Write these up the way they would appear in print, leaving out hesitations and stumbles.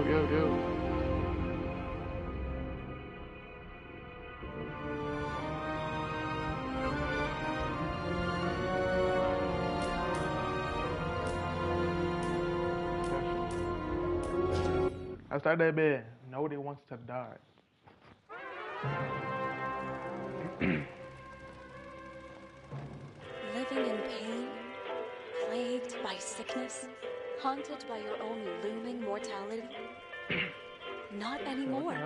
Yo. Outside that bed, nobody wants to die. Living in pain, plagued by sickness, haunted by your own looming mortality? Not anymore.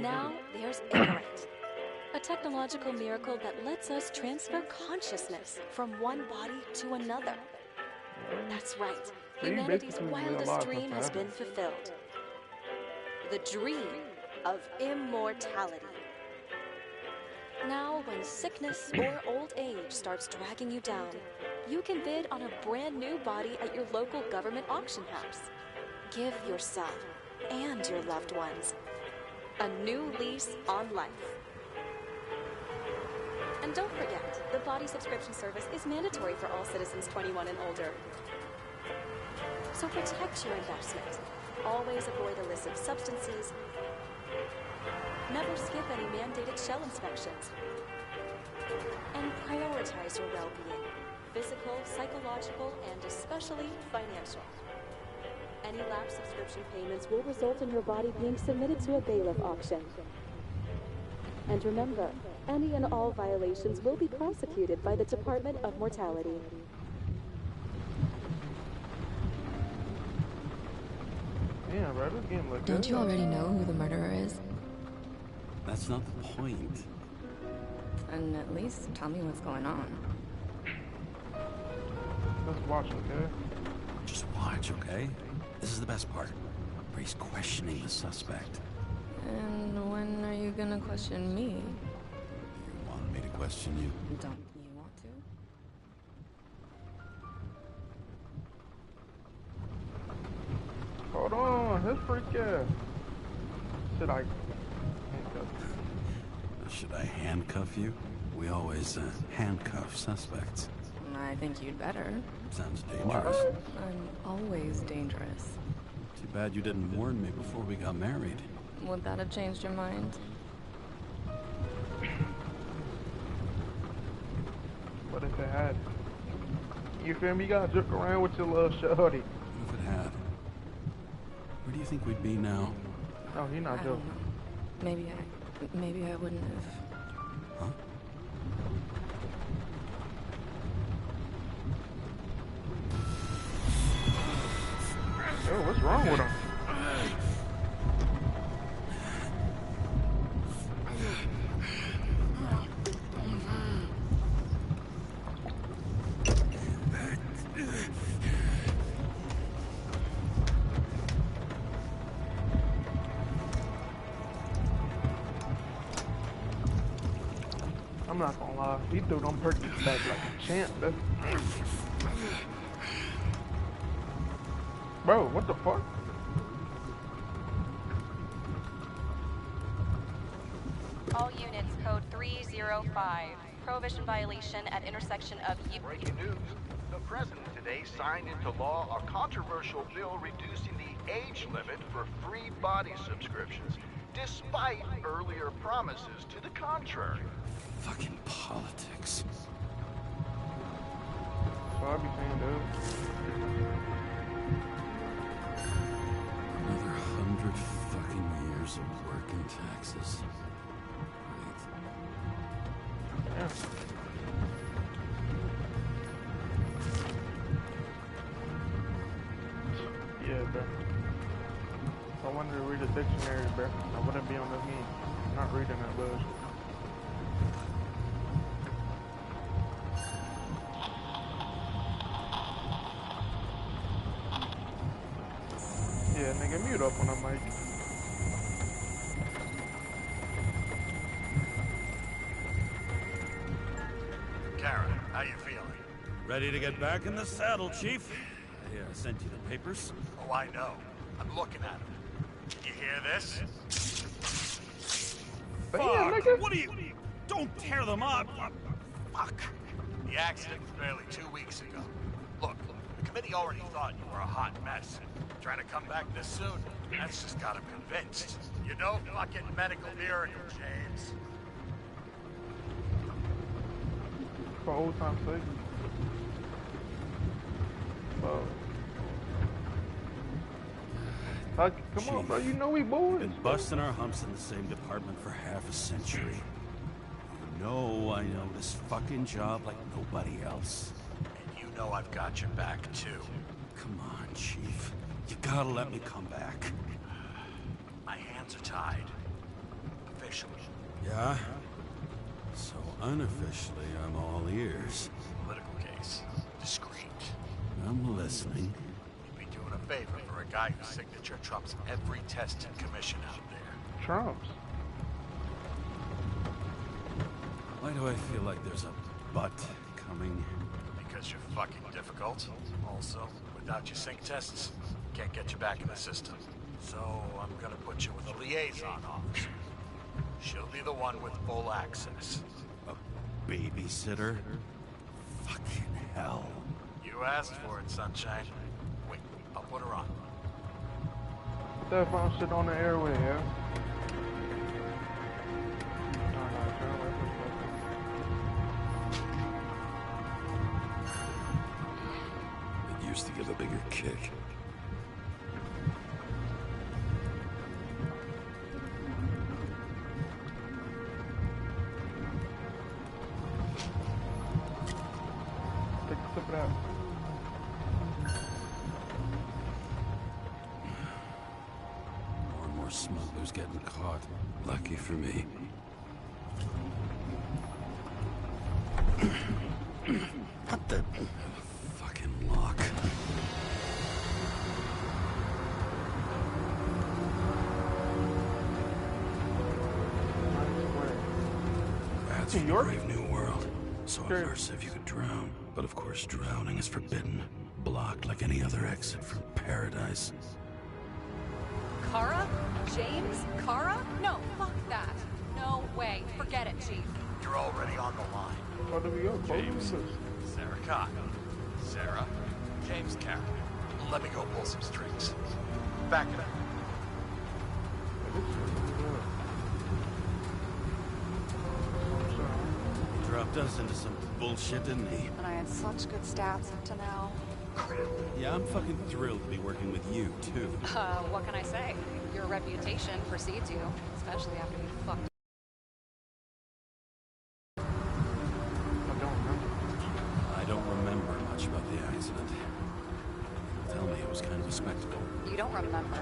Now there's Ignorant, a technological miracle that lets us transfer consciousness from one body to another. That's right. Humanity's wildest dream has been fulfilled. The dream of immortality. Now, when sickness or old age starts dragging you down, you can bid on a brand new body at your local government auction house. Give yourself and your loved ones a new lease on life. And don't forget, the body subscription service is mandatory for all citizens 21 and older. So protect your investment. Always avoid illicit substances. Never skip any mandated shell inspections. And prioritize your well-being, physical, psychological, and especially financial. Any lapsed subscription payments will result in your body being submitted to a bailiff auction. And remember, any and all violations will be prosecuted by the Department of Mortality. Damn, bro, this game looks good. Don't you already know who the murderer is? That's not the point. And at least tell me what's going on. Let's watch, okay? Just watch, okay? This is the best part, where he's questioning the suspect. And when are you gonna question me? You want me to question you? Don't you want to? Hold on, his freak ass. Should I handcuff you? Should I handcuff you? We always handcuff suspects. I think you'd better. Sounds dangerous. I'm always dangerous. Too bad you didn't warn me before we got married. Would that have changed your mind? What if it had? You feel me? You gotta joke around with your little shorty. What if it had? Where do you think we'd be now? No, he not I don't joking. know. Maybe I wouldn't have. Huh? Yo, what's wrong with him? I'm not gonna lie, he threw them perks back like a champ. Bro, what the fuck? All units, code 305. Prohibition violation at intersection of... Breaking news. The president today signed into law a controversial bill reducing the age limit for free body subscriptions, despite earlier promises to the contrary. Fucking politics. So I be saying, dude. Another 100 fucking years of work and taxes. Yeah. Yeah, bro. If I wanted to read a dictionary, bro, I wouldn't be on this game. I'm not reading that bullshit. Yeah, nigga, mute up on the mic. Karen, how you feeling? Ready to get back in the saddle, Chief? I sent you the papers. Oh, I know. I'm looking at them. You hear this? Damn, Fuck! nigga. What are you... Don't tear them up! Fuck. The accident was barely 2 weeks ago. Look, the committee already thought you were a hot mess. Trying to come back this soon, That's just got him convinced. You know fucking medical miracle, James. For old time's sake. Oh. Come on, bro. You know we boys. Been busting our humps in the same department for half a century. You know I know this fucking job like nobody else. And you know I've got your back, too. Come on, Chief. You gotta let me come back. My hands are tied. Officially. Yeah? So unofficially, I'm all ears. Political case. Discreet. I'm listening. You'd be doing a favor for a guy whose signature trumps every test and commission out there. Trumps. Why do I feel like there's a butt coming? Because you're fucking difficult. Also, without your sync tests, can't get you back in the system. So I'm gonna put you with a liaison officer. She'll be the one with full access. A babysitter? Fucking hell. You asked for it, Sunshine. Wait, I'll put her on. Put that phone shit on the airway, yeah? It used to give a bigger kick. Take a sip of that. More and more smugglers getting caught. Lucky for me. What the fucking lock? That's New from York? Brave New World. So Sure. a nurse if you could drown. But of course drowning is forbidden. Blocked like any other exit from paradise. Kara? James? Kara? No, fuck that. No way. Forget it, Chief. You're already on the line. Where do we go? James. Close. Sarah Cotton. Sarah. James Carroll. Let me go pull some strings. Back it up. He dropped us into some bullshit, didn't he? And I had such good stats up to now. Yeah, I'm fucking thrilled to be working with you, too. What can I say? Your reputation precedes you, especially after you fucked. I don't remember much about the accident. Tell me it was kind of a spectacle. You don't remember.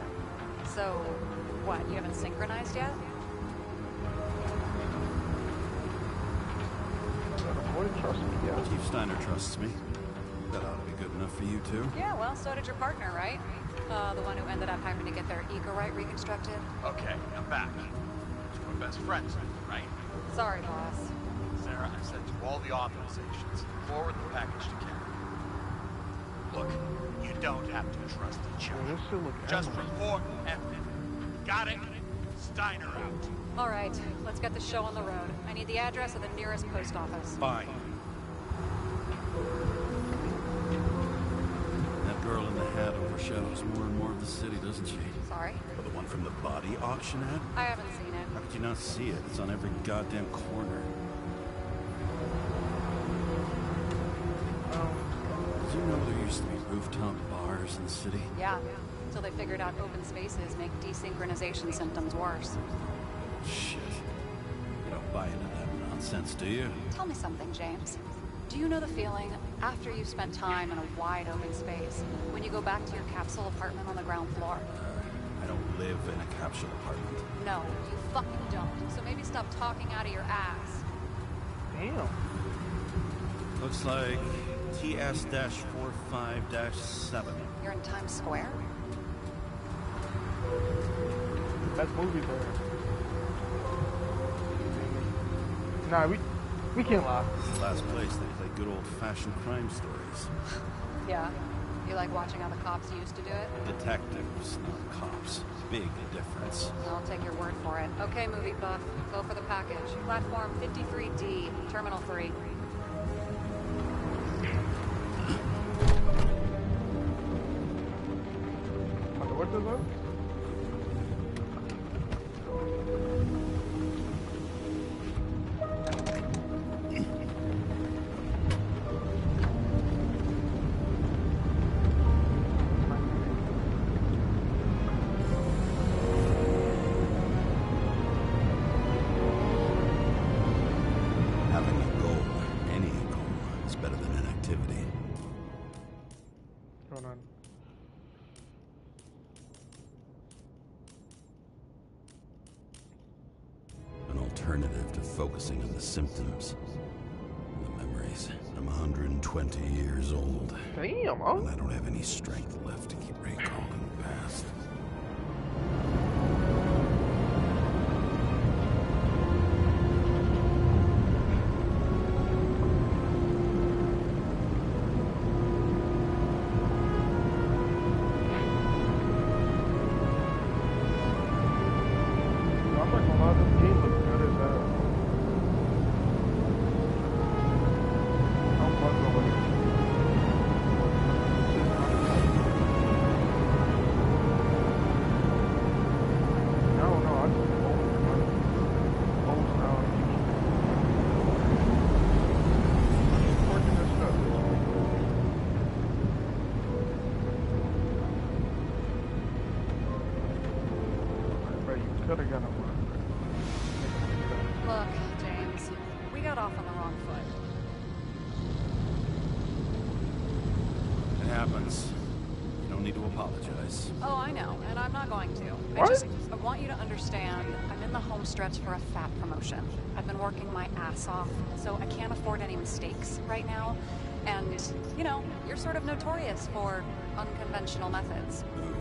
So, what, you haven't synchronized yet? Boy, trust me, yeah. Chief Steiner trusts me. That ought to be good enough for you, too. Yeah, well, so did your partner, right? The one who ended up having to get their eco-right reconstructed. Okay, I'm back. We're best friends, right? Sorry, boss. Sarah, I sent you all the authorizations. Forward the package to Karen. Look, you don't have to trust each Boy, other. this shit look Just endless. report everything. Got it? Steiner out. All right, let's get the show on the road. I need the address of the nearest post office. Fine. That girl in the hat overshadows more and more of the city, doesn't she? Sorry? Or the one from the body auction ad? I haven't seen it. How could you not see it? It's on every goddamn corner. Did you know there used to be rooftop bars in the city? Yeah, until they figured out open spaces make desynchronization symptoms worse. Shit. You don't buy into that nonsense, do you? Tell me something, James. Do you know the feeling after you've spent time in a wide open space, when you go back to your capsule apartment on the ground floor? I don't live in a capsule apartment. No, you fucking don't. So maybe stop talking out of your ass. Damn. Looks like TS-45-7. You're in Times Square? That's movie there. Nah, we can't lie. It's the last place they play good old-fashioned crime stories. Yeah. You like watching how the cops used to do it? Detectives, not cops. Big difference. I'll take your word for it. Okay, movie buff. Go for the package. Platform 53D, Terminal 3. What does that? alternative to focusing on the symptoms and the memories. I'm 120 years old. Damn, And I don't have any strength left to keep recalling the past. I'm not gonna lie, this game looks good as hell. I'm fucking with it. I don't know, I just old style. Working this stuff. Bro, you could have got a one. Look, James, we got off on the wrong foot. It happens. You don't need to apologize. Oh, I know, and I'm not going to. What? I want you to understand, I'm in the home stretch for a fat promotion. I've been working my ass off, so I can't afford any mistakes right now. And, you know, you're sort of notorious for unconventional methods. Who?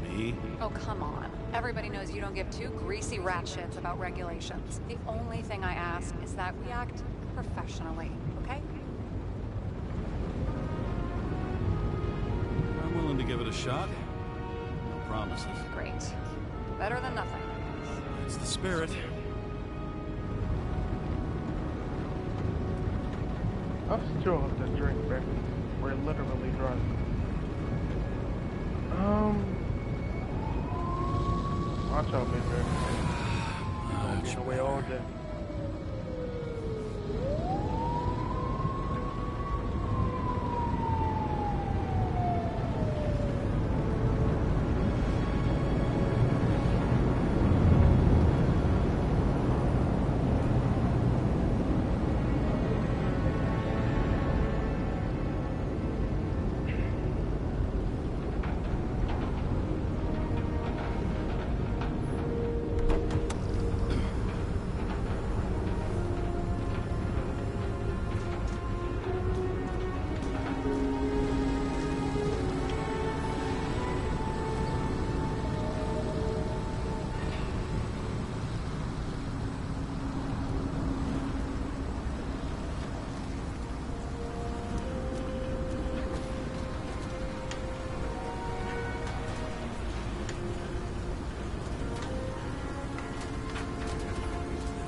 Me? Oh, come on. Everybody knows you don't give two greasy rat shits about regulations. The only thing I ask is that we act professionally, okay? I'm willing to give it a shot. No promises. Great. Better than nothing. It's the spirit. I still have to drink, bro. We're literally drunk. Watch out, baby. Gonna be in the way all day.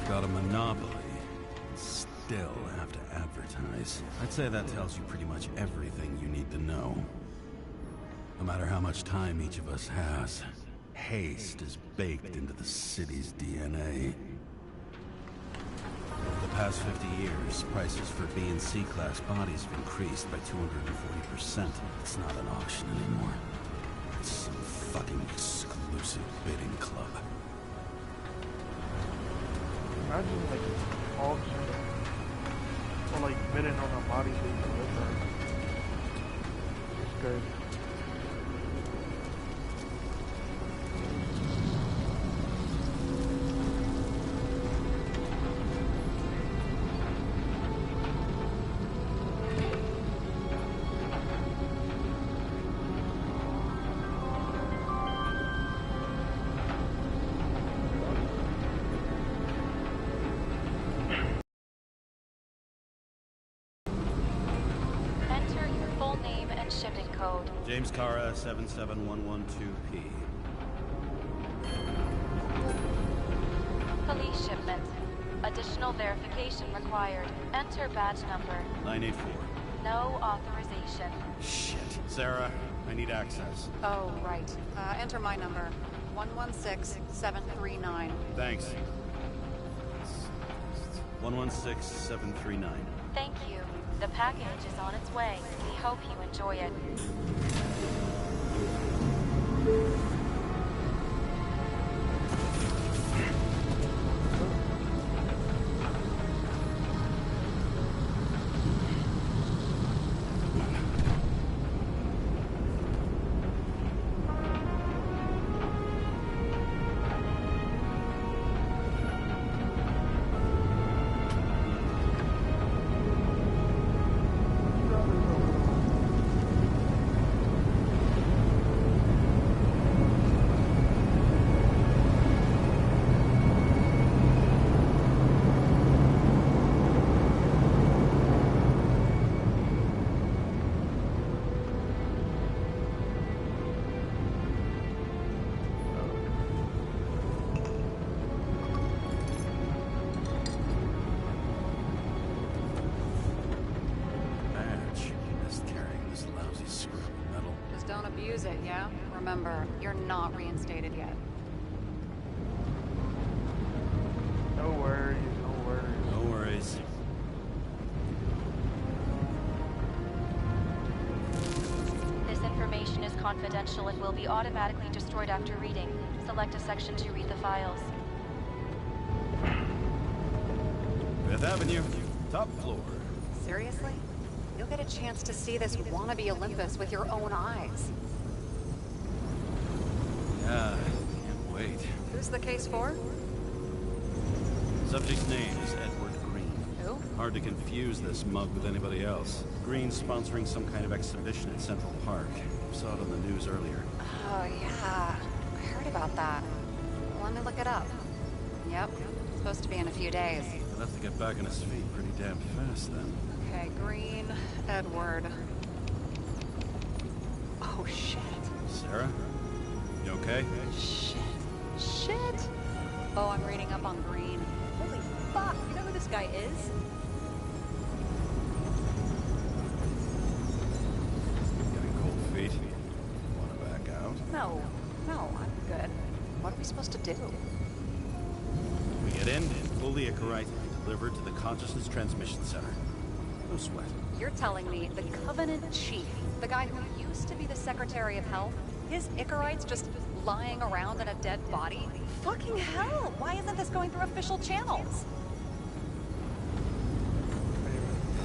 Got a monopoly. Still have to advertise. I'd say that tells you pretty much everything you need to know. No matter how much time each of us has, haste is baked into the city's DNA. Over the past 50 years, prices for B and C class bodies have increased by 240%. It's not an auction anymore. It's some fucking exclusive bidding club. Imagine like auction or like bidding on a body that you live there. It's good. Enter your full name and shipping code. James Cara, 77112P. Police shipment. Additional verification required. Enter badge number. 984. No authorization. Shit. Sarah, I need access. Oh, right. Enter my number. 116739. Thanks. 116739. Thank you. The package is on its way. We hope you enjoy it. remember, you're not reinstated yet. No worries, no worries. No worries. This information is confidential and will be automatically destroyed after reading. Select a section to read the files. Fifth Avenue, top floor. Seriously? You'll get a chance to see this wannabe Olympus with your own eyes. Yeah, can't wait. Who's the case for? Subject's name is Edward Green. Who? Hard to confuse this mug with anybody else. Green's sponsoring some kind of exhibition at Central Park. Saw it on the news earlier. Oh, yeah. I heard about that. Let me look it up. Yep. Supposed to be in a few days. He'll have to get back on his feet pretty damn fast then. Okay, Green, Edward. Oh, shit. Sarah? You okay? Shit. Shit! Oh, I'm reading up on Green. Holy fuck! You know who this guy is? Getting cold feet. Wanna back out? No. No, I'm good. What are we supposed to do? We get in, pull the Icarite, and deliver to the Consciousness Transmission Center. No sweat. You're telling me the Covenant Chief, the guy who used to be the Secretary of Health, his Icarite's just lying around in a dead body? Fucking hell! Why isn't this going through official channels?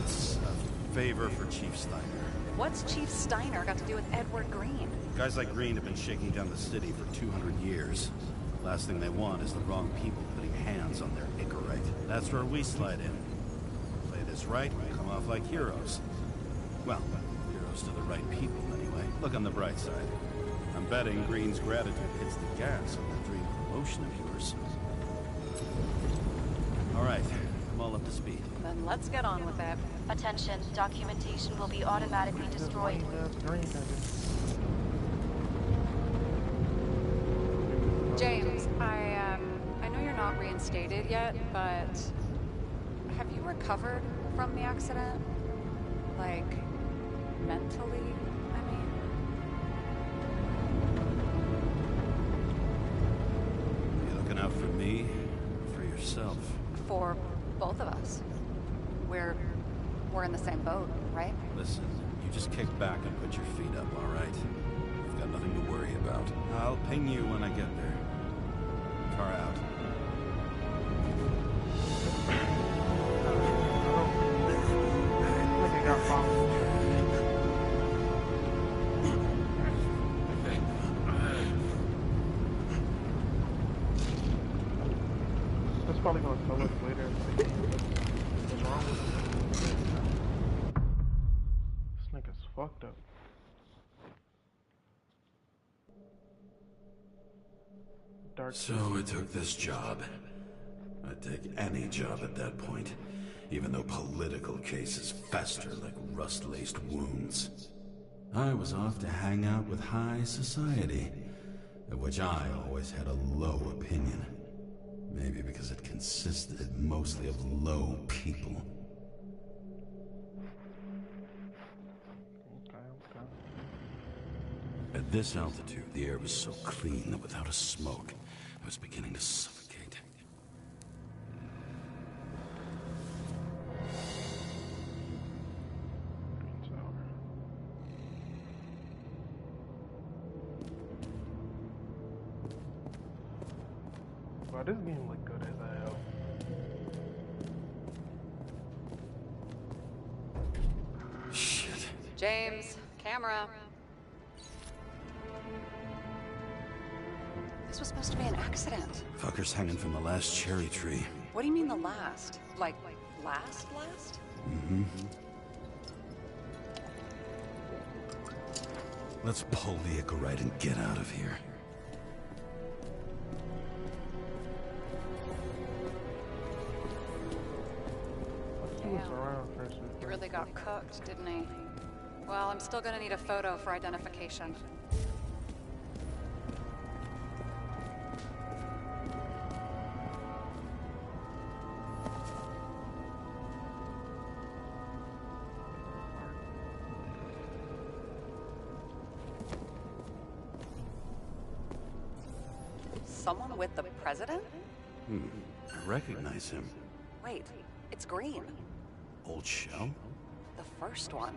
It's a favor for Chief Steiner. What's Chief Steiner got to do with Edward Green? Guys like Green have been shaking down the city for 200 years. Last thing they want is the wrong people putting hands on their Icarite. That's where we slide in. Play this right, we'll come off like heroes. Well, heroes to the right people anyway. Look on the bright side. I'm betting Green's gratitude hits the gas on that dream promotion of yours. All right, I'm all up to speed. Then let's get on with it. Attention, documentation will be automatically destroyed. James, I know you're not reinstated yet, but have you recovered from the accident? Like, mentally, I mean? You looking out for me or for yourself? For both of us. We're in the same boat, right? Listen, you just kick back and put your feet up, all right? You've got nothing to worry about. I'll ping you when I get there. Car out. I think I got found. That's probably gonna tell us later. What's wrong with him? This nigga's fucked up. Dark. So I took this job. I'd take any job at that point, even though political cases fester like rust-laced wounds. I was off to hang out with high society, of which I always had a low opinion. Maybe because it consisted mostly of low people. Okay. At this altitude, the air was so clean that without a smoke, I was beginning to suffocate. Wow, this game look good as hell. Shit. James, camera. This was supposed to be an accident. Fucker's hanging from the last cherry tree. What do you mean the last? Like, last? Mm-hmm. Let's pull the Icarite and get out of here. He was around first. He really got cooked, didn't he? Well, I'm still gonna need a photo for identification. Someone with the president? I recognize him. Wait, it's Green. Old Shell? The first one.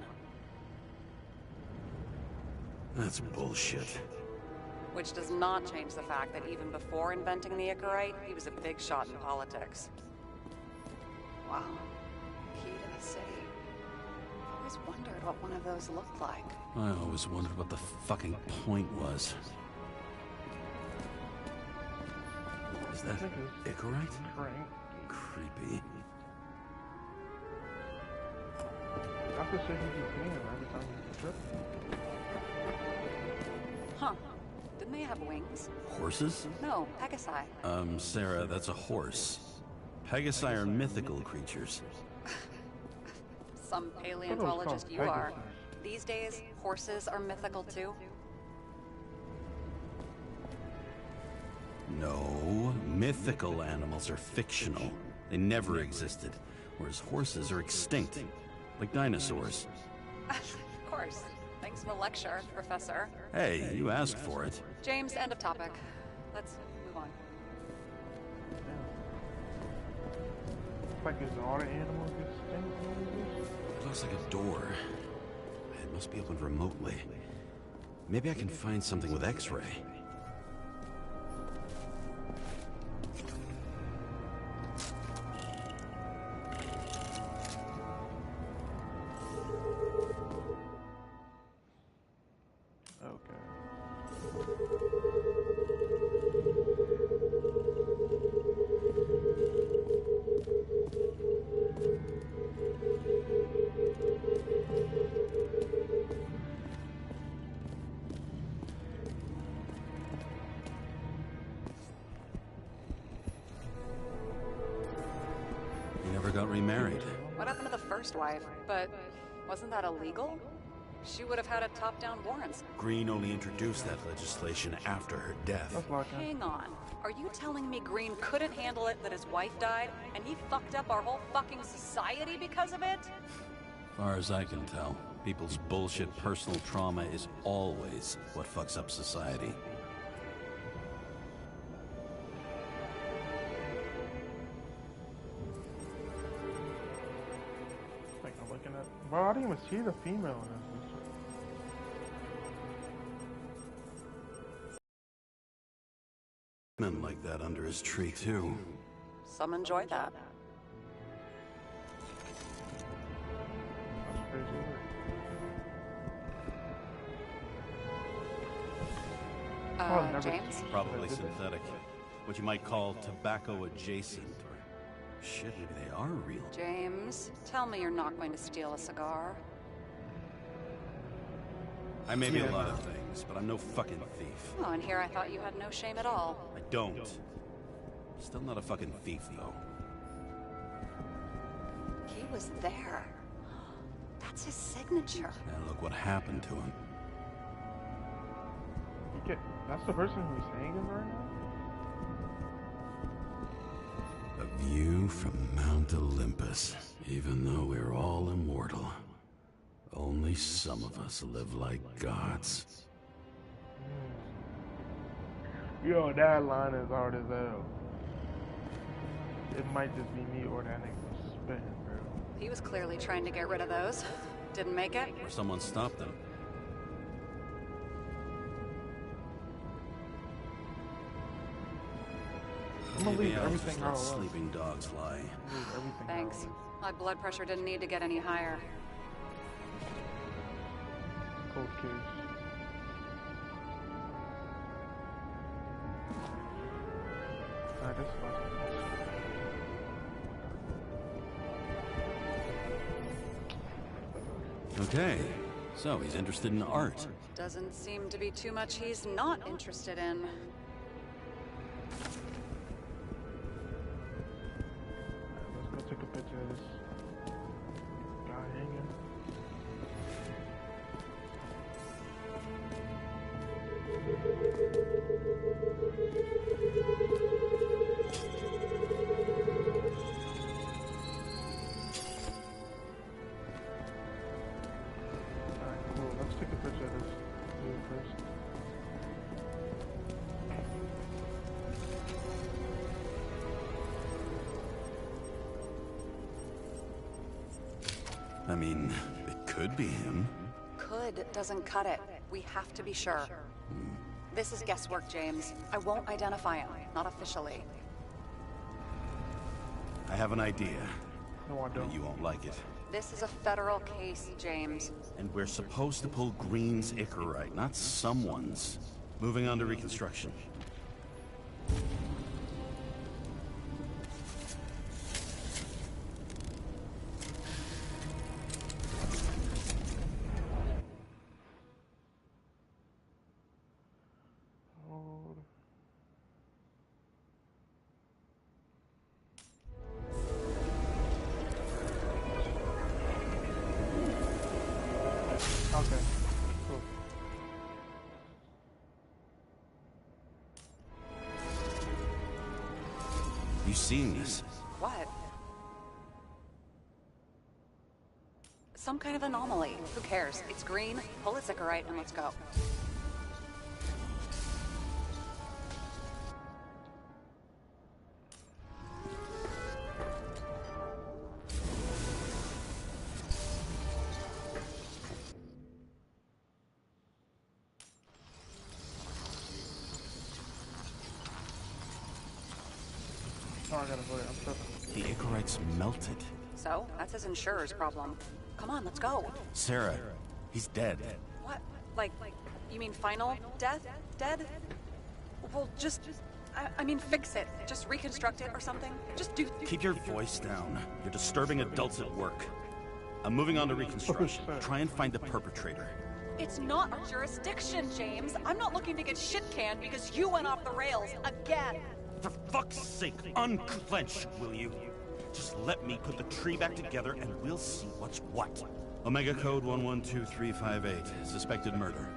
That's bullshit. Which does not change the fact that even before inventing the Icarite, he was a big shot in politics. Wow. Key to the city. I've always wondered what one of those looked like. I always wondered what the fucking point was. Is that Icarite? Crank. Creepy. That's the shit he keeps doing every time he's tripping. Huh. Didn't they have wings? Horses? No, Pegasi. Sarah, that's a horse. Pegasi are mythical creatures. Some paleontologist you are. Pegasus. These days, horses are mythical too. No, mythical animals are fictional. They never existed, whereas horses are extinct, like dinosaurs. Of course. Thanks for the lecture, Professor. Hey, you asked for it. James, end of topic. Let's move on. It's like is all the animals extinct? It looks like a door. It must be opened remotely. Maybe I can find something with X-ray. Got remarried. What happened to the first wife? But wasn't that illegal? She would have had a top-down warrant. Green only introduced that legislation after her death. That's like Hang on. Are you telling me Green couldn't handle it that his wife died, and he fucked up our whole fucking society because of it? Far as I can tell, people's bullshit personal trauma is always what fucks up society. Bro, I didn't even see the female in this. Men like that under his tree, too. Some enjoy that. That's crazy. Never James? Probably synthetic. What you might call tobacco adjacent. Shit, maybe they are real. James, tell me you're not going to steal a cigar. I may be a lot of things, but I'm no fucking thief. Oh, and here I thought you had no shame at all. I don't. Still not a fucking thief, though. He was there. That's his signature. And look what happened to him. Okay, that's the person who's hanging right now? A view from Mount Olympus. Even though we're all immortal, only some of us live like gods. Yo, that line is hard as hell. It might just be me or that nigga spitting, bro. He was clearly trying to get rid of those. Didn't make it. Or someone stopped them. I'm gonna leave Maybe I'll everything just how it let was. sleeping dogs lie. Leave everything Thanks. how it was. My blood pressure didn't need to get any higher. Cold case. Alright, this is Okay, so he's interested in art. Doesn't seem to be too much he's not interested in. Let's go take a picture of this guy hanging. Alright, cool. Let's take a picture of this dude first. I mean, it could be him. Could doesn't cut it. We have to be sure. This is guesswork, James. I won't identify him, not officially. I have an idea. No, I don't. But you won't like it. This is a federal case, James. And we're supposed to pull Green's Icarite, not someone's. Moving on to reconstruction. Hold. Okay. Cool. You seen this? What? Some kind of anomaly. Who cares? It's green, pull its Icarite, and let's go. Oh, I gotta go there. I'm tripping. The Icarite's melted. So, that's his insurer's problem. Come on, let's go. Sarah, he's dead. What? Like, you mean final death? Dead? Well, just, I mean, fix it. Just reconstruct it or something. Just do... Keep your voice down. You're disturbing adults at work. I'm moving on to reconstruction. Try and find the perpetrator. It's not our jurisdiction, James. I'm not looking to get shit-canned because you went off the rails again. For fuck's sake, unclench, will you? Just let me put the tree back together and we'll see what's what. Omega Code 112358. Suspected murder.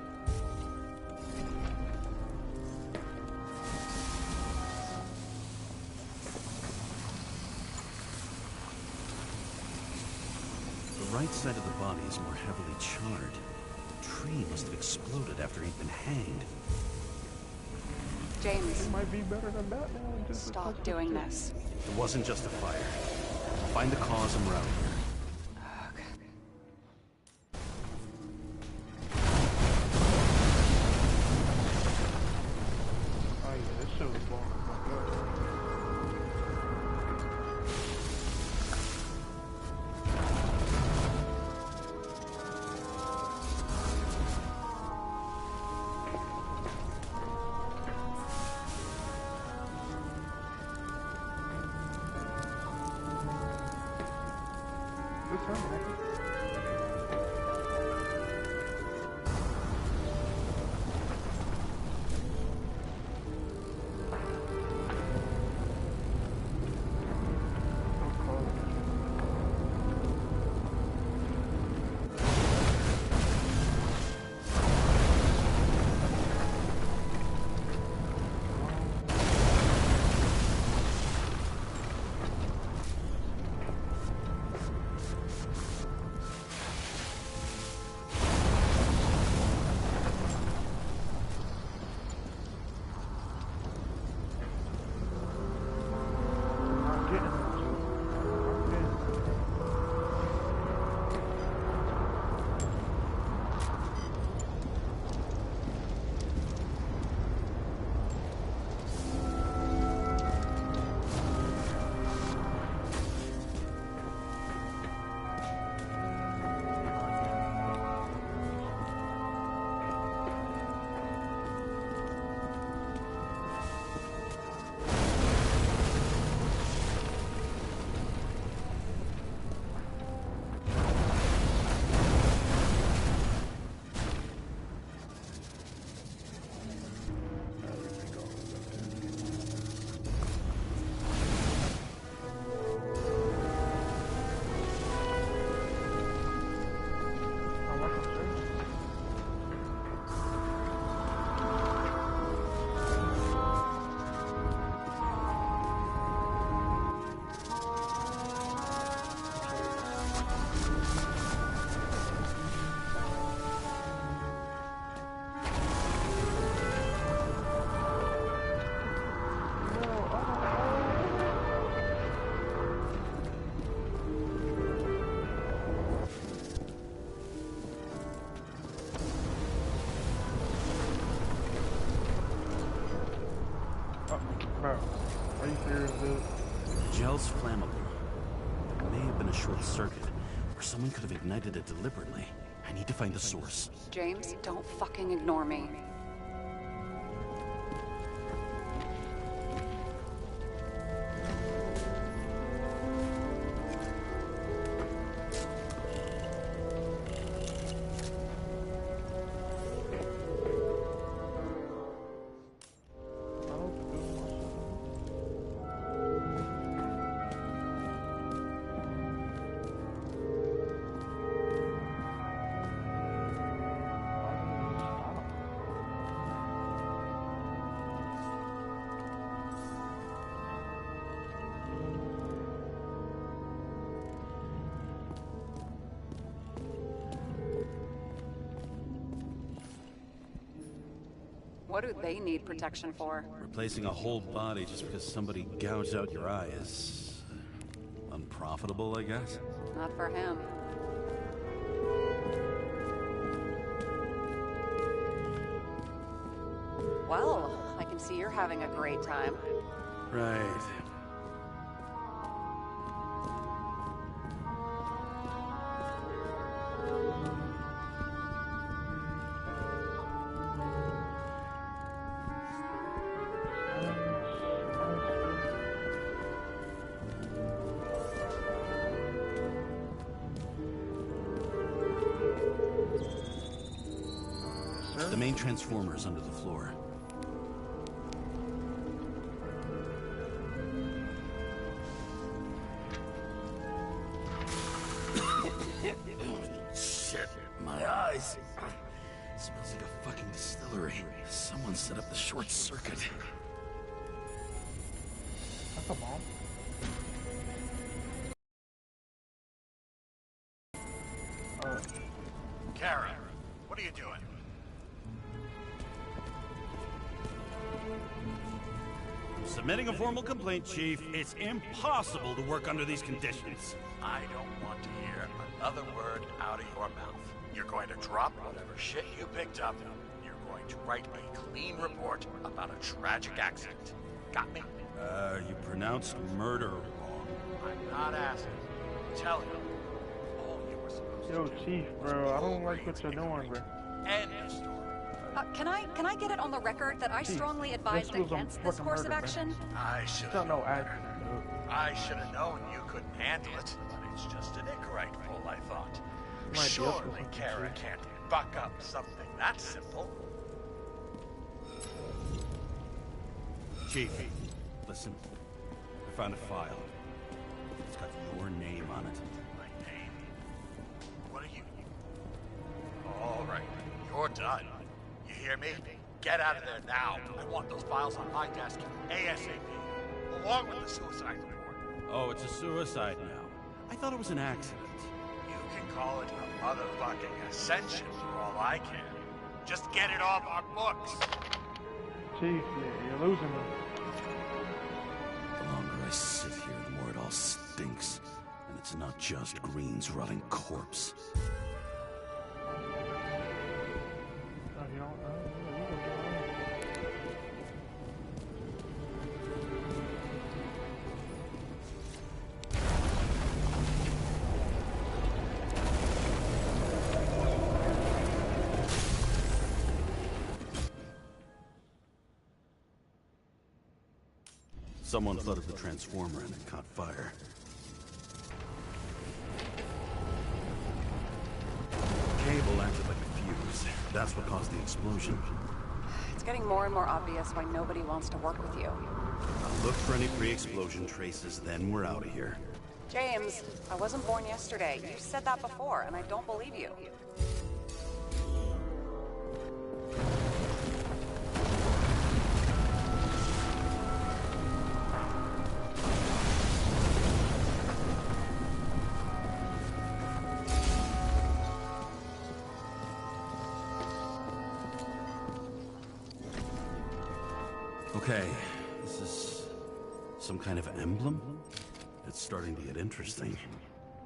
The right side of the body is more heavily charred. The tree must have exploded after he'd been hanged. James, It might be better than Batman. Just to stop touch doing the- this. It wasn't just a fire. Find the cause and we're out of here. Oh yeah, this shit was long. Oh my God. Good time, man. Don't call it. pile's flammable. It may have been a short circuit, or someone could have ignited it deliberately. I need to find the source. James, don't fucking ignore me. What do they need protection for? Replacing a whole body just because somebody gouged out your eye is unprofitable, I guess. Not for him. Well, I can see you're having a great time. Right. The main transformer is under the floor. Shit, my eyes. It smells like a fucking distillery. Someone set up the short circuit. That's a bomb. Kara, what are you doing? Submitting a formal complaint, Chief. It's impossible to work under these conditions. I don't want to hear another word out of your mouth. You're going to drop whatever shit you picked up. You're going to write a clean report about a tragic accident. Got me? You pronounced murder wrong. I'm not asking. Tell him all you were supposed Yo, to do. Chief, bro, I don't like what you're doing, bro. End of story. Can I get it on the record that I strongly advised this was a against this fucking course of murder, man. action? I should Don't have know known accident, better. dude. I should have known you couldn't handle it, but it's just an Icarite pull, I thought. Might be up to Surely something, Kara Chief. can't buck up something that simple. Chief, listen. I found a file. It's got your name on it. My name? What are you? All right, you're done. You hear me? Get out of there now. I want those files on my desk ASAP, along with the suicide report. Oh, it's a suicide now. I thought it was an accident. You can call it a motherfucking ascension for all I care. Just get it off our books. Chief, you're losing me. The longer I sit here, the more it all stinks. And it's not just Green's rotting corpse. Oh, you don't know? Someone flooded the transformer and it caught fire. Cable acted like a fuse. That's what caused the explosion. It's getting more and more obvious why nobody wants to work with you. I'll look for any pre-explosion traces, then we're out of here. James, I wasn't born yesterday. You said that before, and I don't believe you. Okay, this is some kind of emblem? It's starting to get interesting.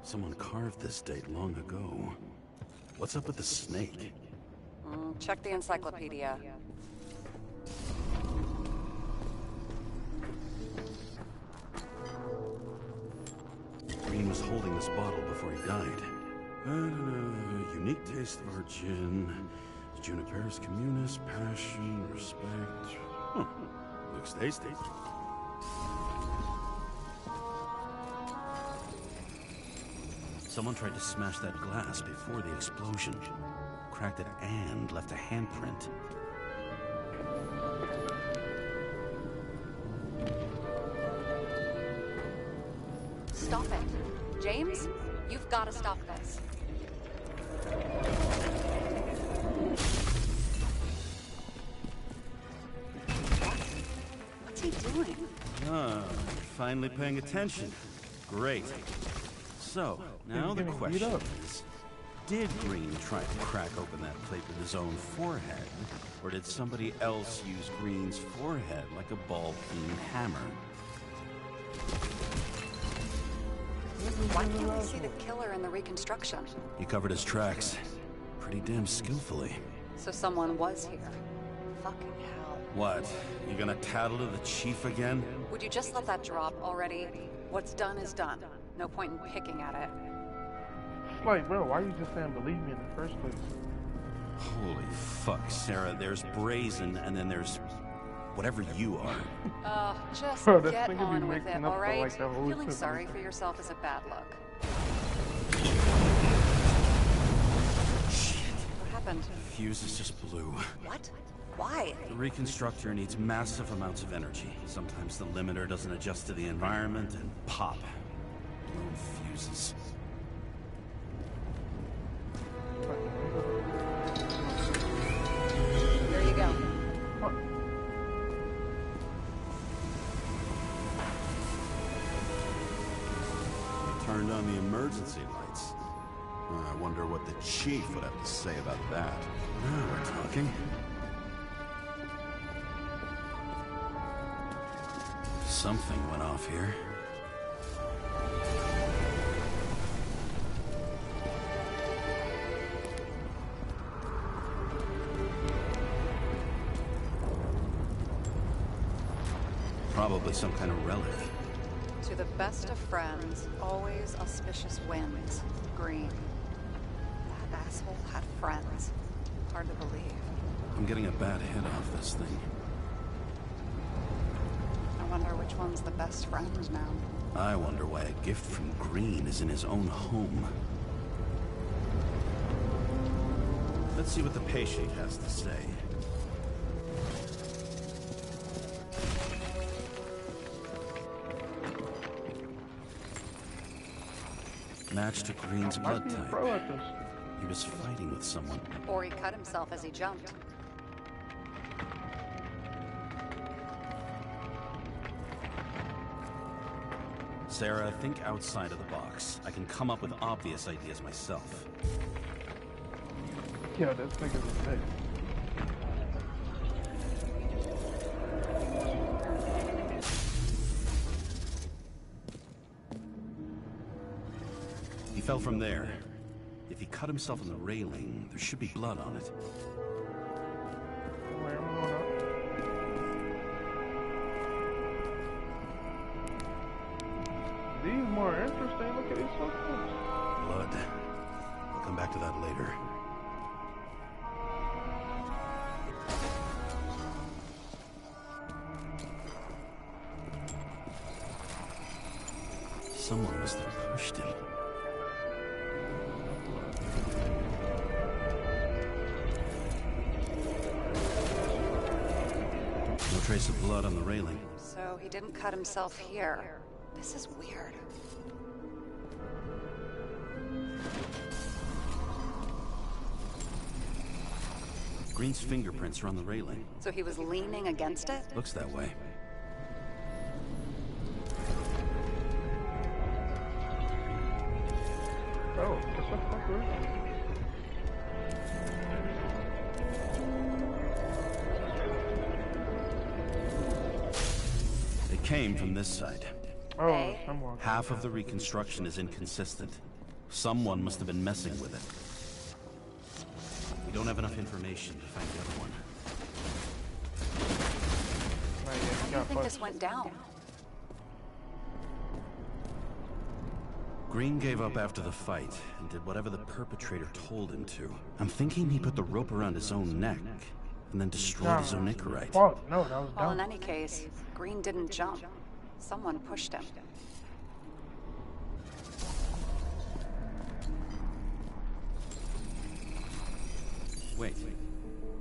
Someone carved this date long ago. What's up with the snake? Check the encyclopedia. was holding this bottle before he died. Unique taste of our gin. Juniperus communis, passion, respect. Huh. Looks tasty. Someone tried to smash that glass before the explosion. Cracked it and left a handprint. Stop it. James, you've got to stop this. What's he doing? Ah, finally paying attention. Great. So, now the question is, did Green try to crack open that plate with his own forehead? Or did somebody else use Green's forehead like a ball-peen hammer? Why can't we see the killer in the reconstruction? He covered his tracks pretty damn skillfully. So someone was here. Fucking hell. What? You gonna tattle to the chief again? Would you just let that drop already? What's done is done. No point in picking at it. It's like, bro, why you just saying believe me in the first place? Holy fuck, Sarah. There's Brazen, and then there's whatever you are. Just Bro, this get nigga be on with mixing it, up alright? like the whole Feeling shit. sorry for yourself is a bad look. Shit. What happened? Fuse is just blue. What? Why? The reconstructor needs massive amounts of energy. Sometimes the limiter doesn't adjust to the environment, and pop. Blown fuses. There you go. Turned on the emergency lights. I wonder what the chief would have to say about that. Now we're talking. Something went off here. Probably some kind of relic. To the best of friends, always auspicious winds. Green. That asshole had friends. Hard to believe. I'm getting a bad hit off this thing. I wonder which one's the best friend now. I wonder why a gift from Green is in his own home. Let's see what the patient has to say. Match to Green's blood type. Pro at this. He was fighting with someone. Or he cut himself as he jumped. Sarah, think outside of the box. I can come up with obvious ideas myself. Yo, this nigga's a dick. He fell from there. If he cut himself on the railing, there should be blood on it. Where am I going up? These more interesting. Look at these footprints. Blood. I'll come back to that later. Someone must have pushed him. No trace of blood on the railing. So he didn't cut himself here. This is weird. Green's fingerprints are on the railing. So he was leaning against it? Looks that way. Oh, what the fuck, bro? It came from this side. Oh, someone. Half of the reconstruction is inconsistent. Someone must have been messing with it. We don't have enough information to find the other one. Right, yeah, How do you think this went down? Green gave up after the fight and did whatever the perpetrator told him to. I'm thinking he put the rope around his own neck and then destroyed his own Nicorite. Fuck, no, that was Well, dumb. in any case, Green didn't jump. Someone pushed him. Wait,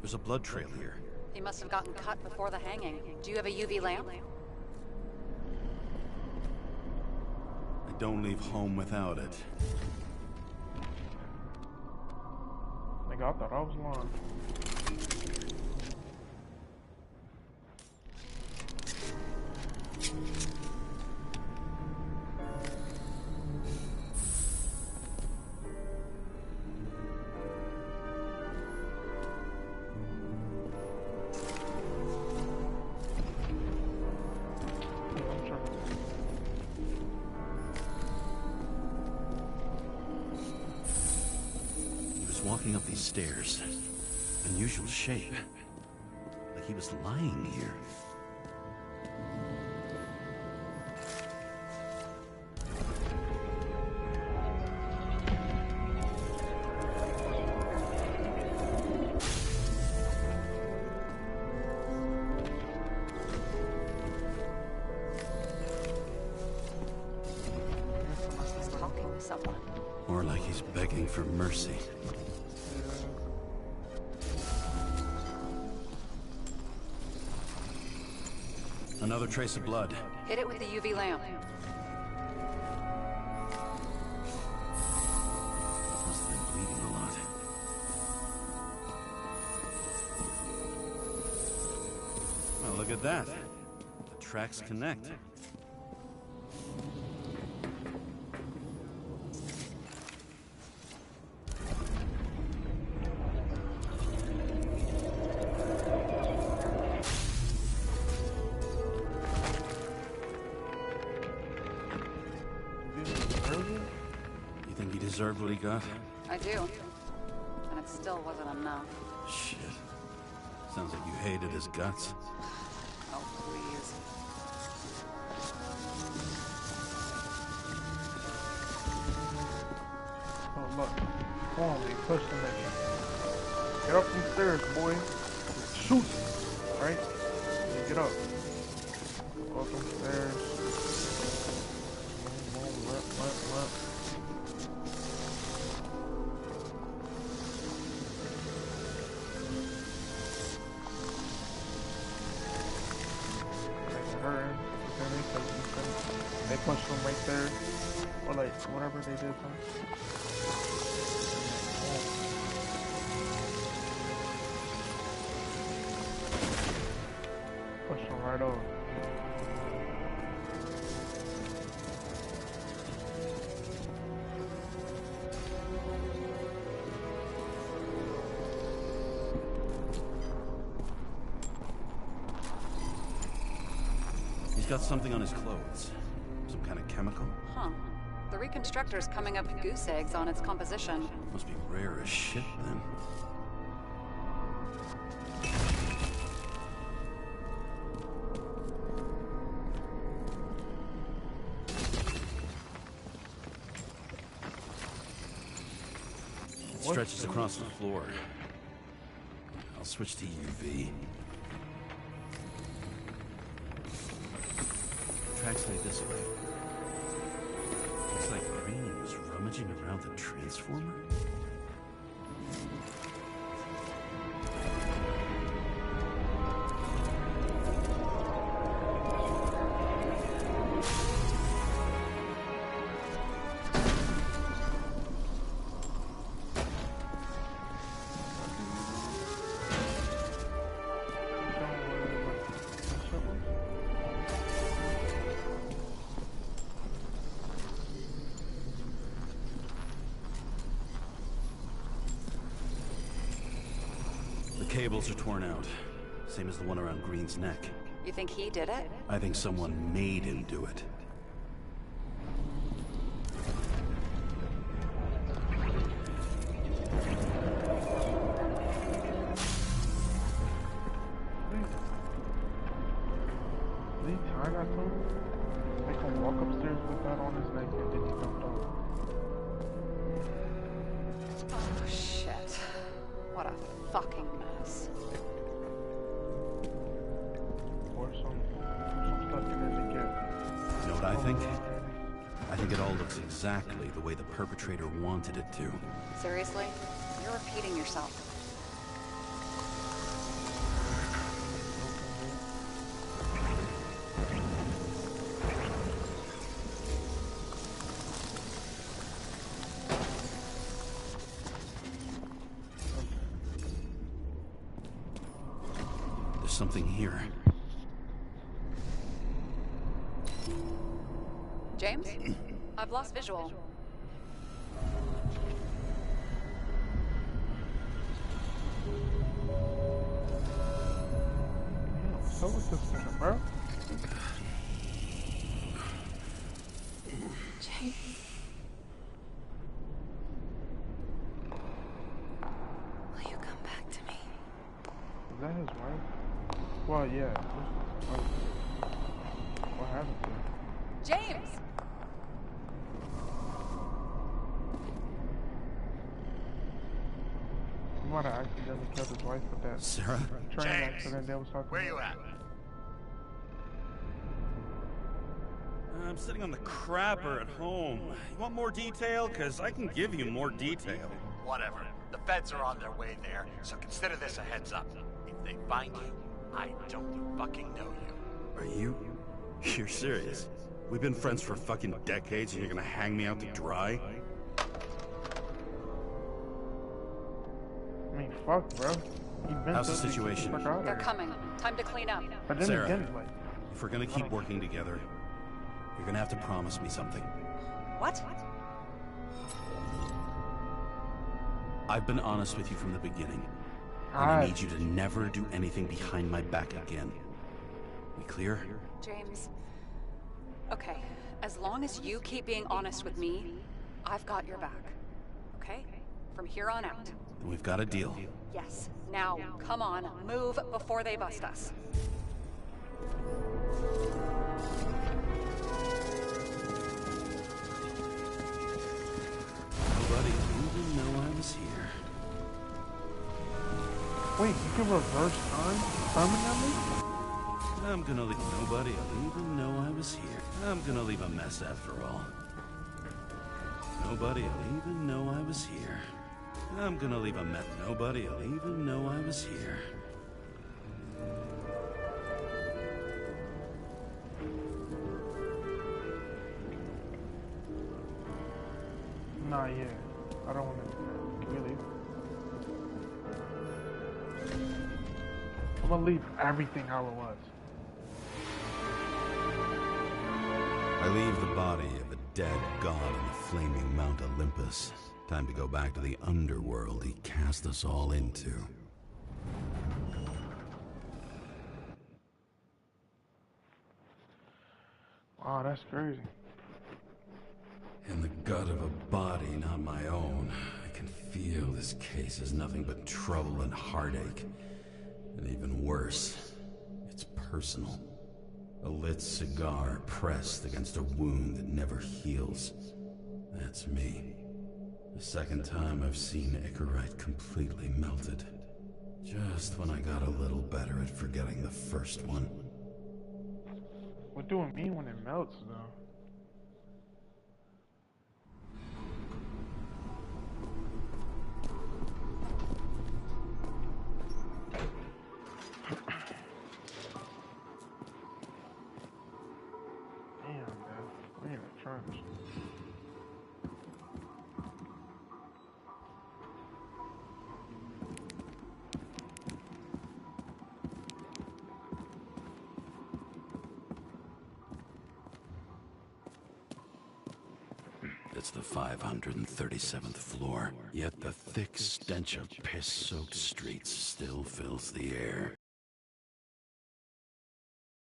there's a blood trail here. He must have gotten cut before the hanging. Do you have a UV lamp? I don't leave home without it. Nigga, I thought I was lying. Walking up these stairs. Unusual shape. Like he was lying here. He's talking to someone. Or like he's begging for mercy. Another trace of blood. Hit it with the UV lamp. Must have been bleeding a lot. Well, look at that. The tracks connect. Deserved what he got? I do. And it still wasn't enough. Shit. Sounds like you hated his guts. Oh, please. Oh, look. Come on, they pushed the nigga. Get up them stairs, boy. Shoot! Right? Yeah, get up. Go up them stairs. Boom, boom, left. They pushed them right there, or like whatever they did. Push them right over. He's got something on his clothes. Some kind of chemical? Huh. The reconstructor's coming up with goose eggs on its composition. Must be rare as shit, then. It stretches across the floor. I'll switch to UV. Tracks lead this way. Looks like Green was rummaging around the transformer. Cables are torn out. Same as the one around Green's neck. You think he did it? I think someone made him do it. Did he tie that to him? They can walk upstairs with that on his neck and then he jumped off. shit. What a fucking mess. Or some stuff in there to get. You know what I think? I think it all looks exactly the way the perpetrator wanted it to. Seriously? You're repeating yourself. There's something here. James? I've lost visual. So what's this thing, bro? James. Will you come back to me? Is that his wife? Well, yeah. What happened to her? James! He might have accidentally killed his wife with that Sarah? train James, accident they was talking where you about. at? I'm sitting on the crapper at home. You want more detail? Because I can give you more detail. Whatever. The feds are on their way there, so consider this a heads up. If they find you, I don't fucking know you. Are you? You're serious? We've been friends for fucking decades and you're gonna hang me out to dry? I mean, fuck, bro. He been How's the so- situation? fuck out of They're there. coming. Time to clean up. But then Sarah. again, like, If we're gonna keep working together, you're gonna have to promise me something. What? I've been honest with you from the beginning. And I need you to never do anything behind my back again. We clear? James. Okay, as long as you keep being honest with me, I've got your back. Okay? From here on out. Then we've got a deal. Yes. Now, come on, move before they bust us. Nobody even know I was here. wait, you can reverse time permanently? I'm gonna leave nobody will even know I was here. I'm gonna leave a mess after all. Nobody will even know I was here. I'm gonna leave a mess. Nobody will even know I was here. Nah, yeah. I don't want to do that. Can we leave? I'm gonna leave everything how it was. I leave the body of a dead god on the flaming Mount Olympus. Time to go back to the underworld he cast us all into. Wow, that's crazy. In the gut of a body not my own, I can feel this case is nothing but trouble and heartache. And even worse, it's personal. A lit cigar pressed against a wound that never heals. That's me. The second time I've seen Icarite completely melted. Just when I got a little better at forgetting the first one. What do it mean when it melts, though? Damn, man. We in a trench. It's the 537th floor, yet the thick stench of piss-soaked streets still fills the air.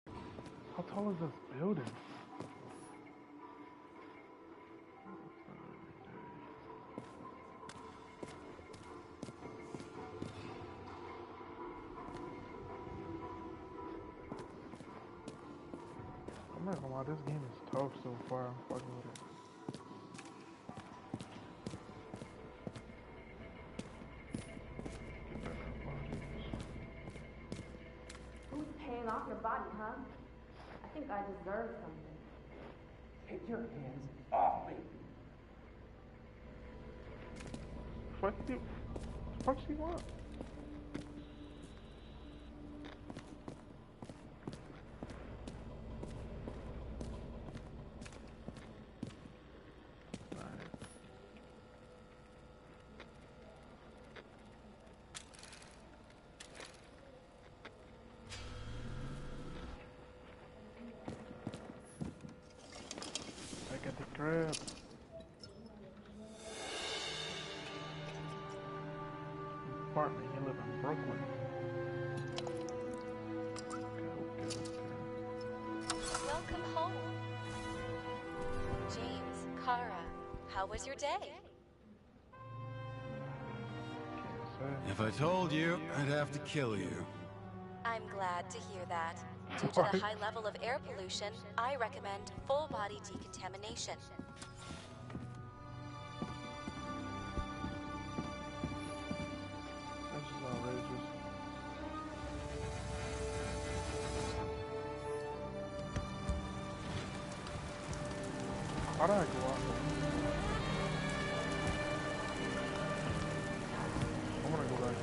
How tall is this building? I'm not gonna lie, this game is tough so far. I'm fucking with it. think I deserve something. Take your hands off me. Fuck you. Fuck you want? I got the crab. Apartment, you live in Brooklyn. Welcome home. James, Kara, how was your day? Can't If I told you, I'd have to kill you. I'm glad to hear that. Due to the high level of air pollution, I recommend full body decontamination. This is outrageous. How did I go out? I wanna go back.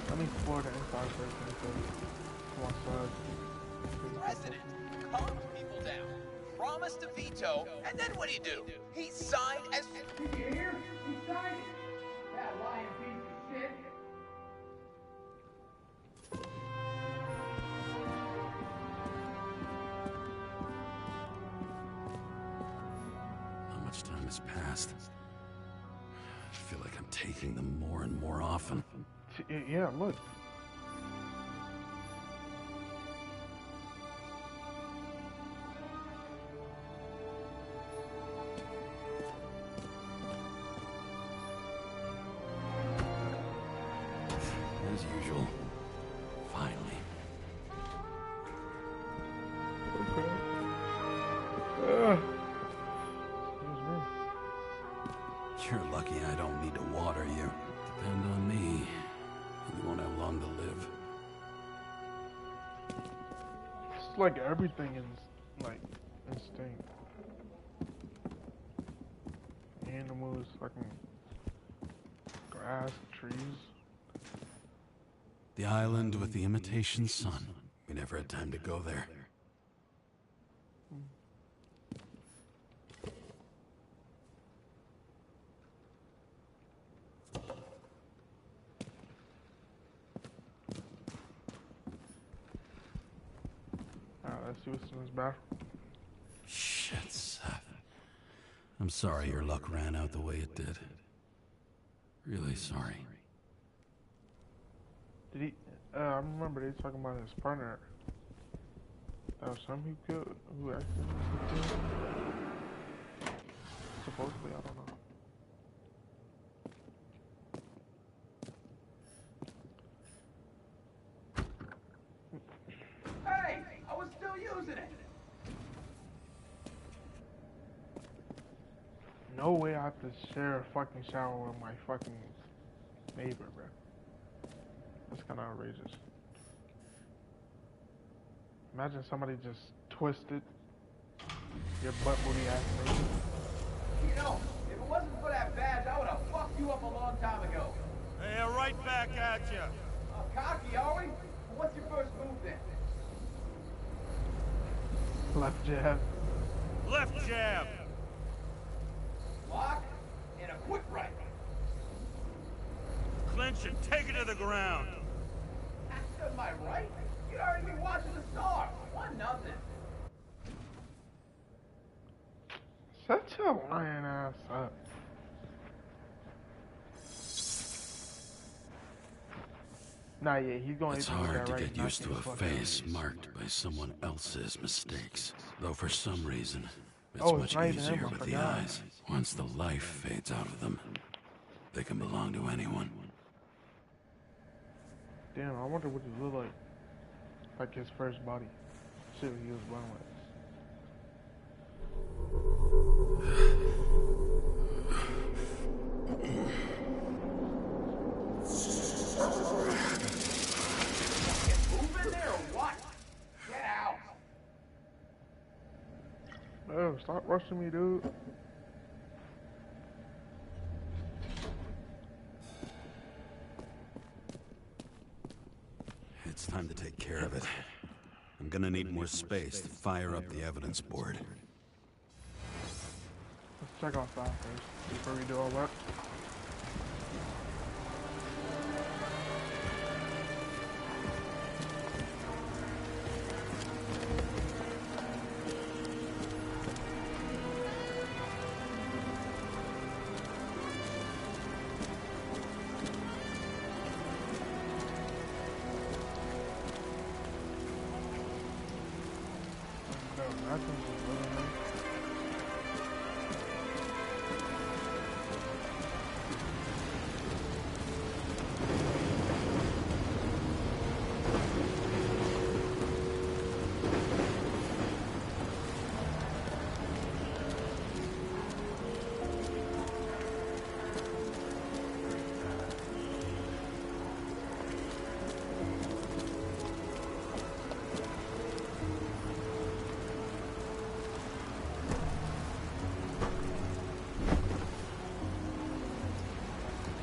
Let me explore the inside first and go outside. President calmed people down, promised to veto, and then what do? He signed as... Did you hear? He signed it. That lying piece of shit. How much time has passed? I feel like I'm taking them more and more often. Yeah, look. As usual. Finally. Okay. Excuse me. You're lucky I don't need to water you. Depend on me, and you won't have long to live. It's like everything is like instinct. Animals, fucking grass, trees. The island with the imitation sun. We never had time to go there. Alright, let's see what's in this bathroom. Shit, Seth. I'm sorry your luck ran out the way it did. Really sorry. Did he? I remember they talking about his partner. That was him who killed, who accidentally killed. Supposedly, I don't know. Hey, I was still using it. No way I have to share a fucking shower with my fucking neighbor, bro. That's kind of outrageous. Imagine somebody just twisted your butt booty ass neighbor. You know, if it wasn't for that badge, I would have fucked you up a long time ago. Hey, right back at you. Cocky, are we? What's your first move then? Left jab. Left jab. Lock and a quick right. Clinch and take it to the ground. Am I right? You'd already be watching the stars. 1-0. Shut your lying ass up. Nah, yeah, he's going It's to do hard that to right get now. used to a He's fucking- face marked by someone else's mistakes. Though for some reason, it's Oh, it's much not even easier him, I with the forgot. eyes. Once the life fades out of them, they can belong to anyone. Damn, I wonder what he look like. Like his first body. Shit he was born with. Oh, stop rushing me, dude. It's time to take care of it. I'm gonna need more space to fire up the evidence board. Let's check outside first before we do all that.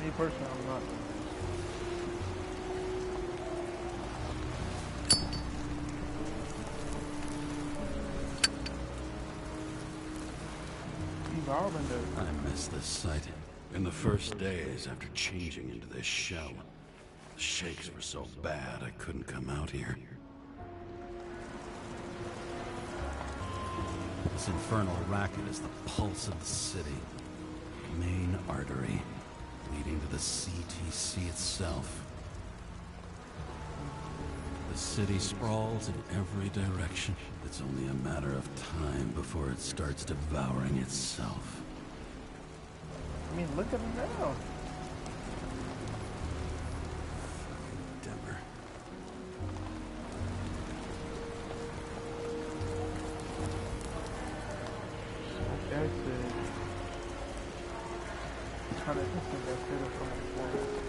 Me personally, I'm not. I miss this sight. In the first days after changing into this shell, the shakes were so bad I couldn't come out here. This infernal racket is the pulse of the city. Main artery, leading to the CTC itself. The city sprawls in every direction. It's only a matter of time before it starts devouring itself. I mean, look at him now. Denver. That's it. I'm trying to think of that fit from before.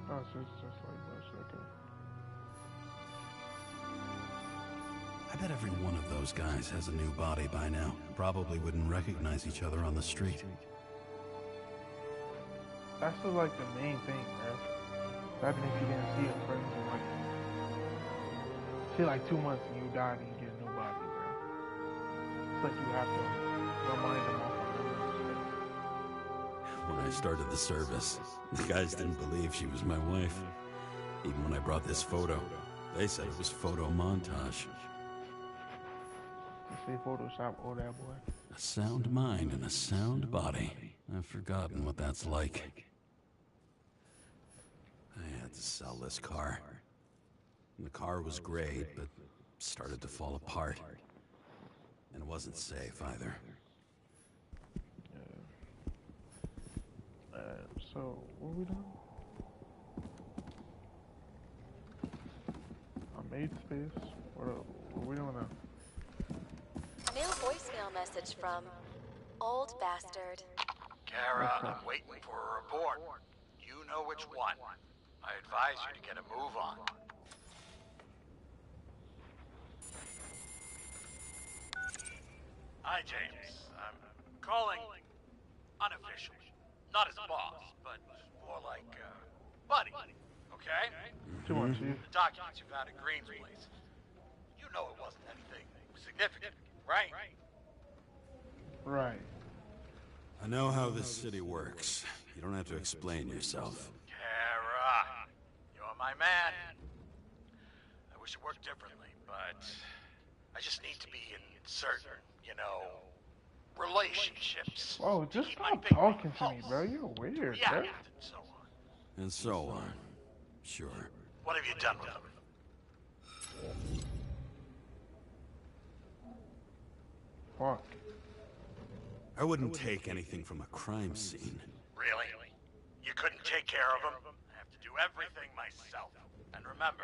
Oh, so it's just like that, okay. I bet every one of those guys has a new body by now. Probably wouldn't recognize each other on the street. That's just like the main thing, bro. Imagine if you didn't see your friends in like, say like 2 months and you died and you get a new body, bro. It's like you have to remind them off of memories. When I started the service, the guys didn't believe she was my wife. Even when I brought this photo, they said it was photo montage. They say Photoshop, oh that boy. A sound mind and a sound body. I've forgotten what that's like. I had to sell this car. And the car was great, but started to fall apart. And it wasn't safe either. So, what are we doing? I made space. What are we doing now? New voicemail message from Old Bastard. Kara, I'm waiting for a report. You know which one. I advise you to get a move on. Hi, James. I'm calling unofficial. Not as a boss, but more like, buddy. okay? Too much, Chief. The documents you found at Green's place. You know it wasn't anything significant, right? Right. I know how this city works. You don't have to explain yourself. Kara, you're my man. I wish it worked differently, but I just need to be in certain, relationships. Oh, to just keep my stop finger on talking the to me, pulse, bro. You're to weird, react, bro. and so on. And so on. Sure. What have you done with them? Fuck. I wouldn't take anything from a crime scene. Really? You couldn't take care of them? I have to do everything myself. And remember,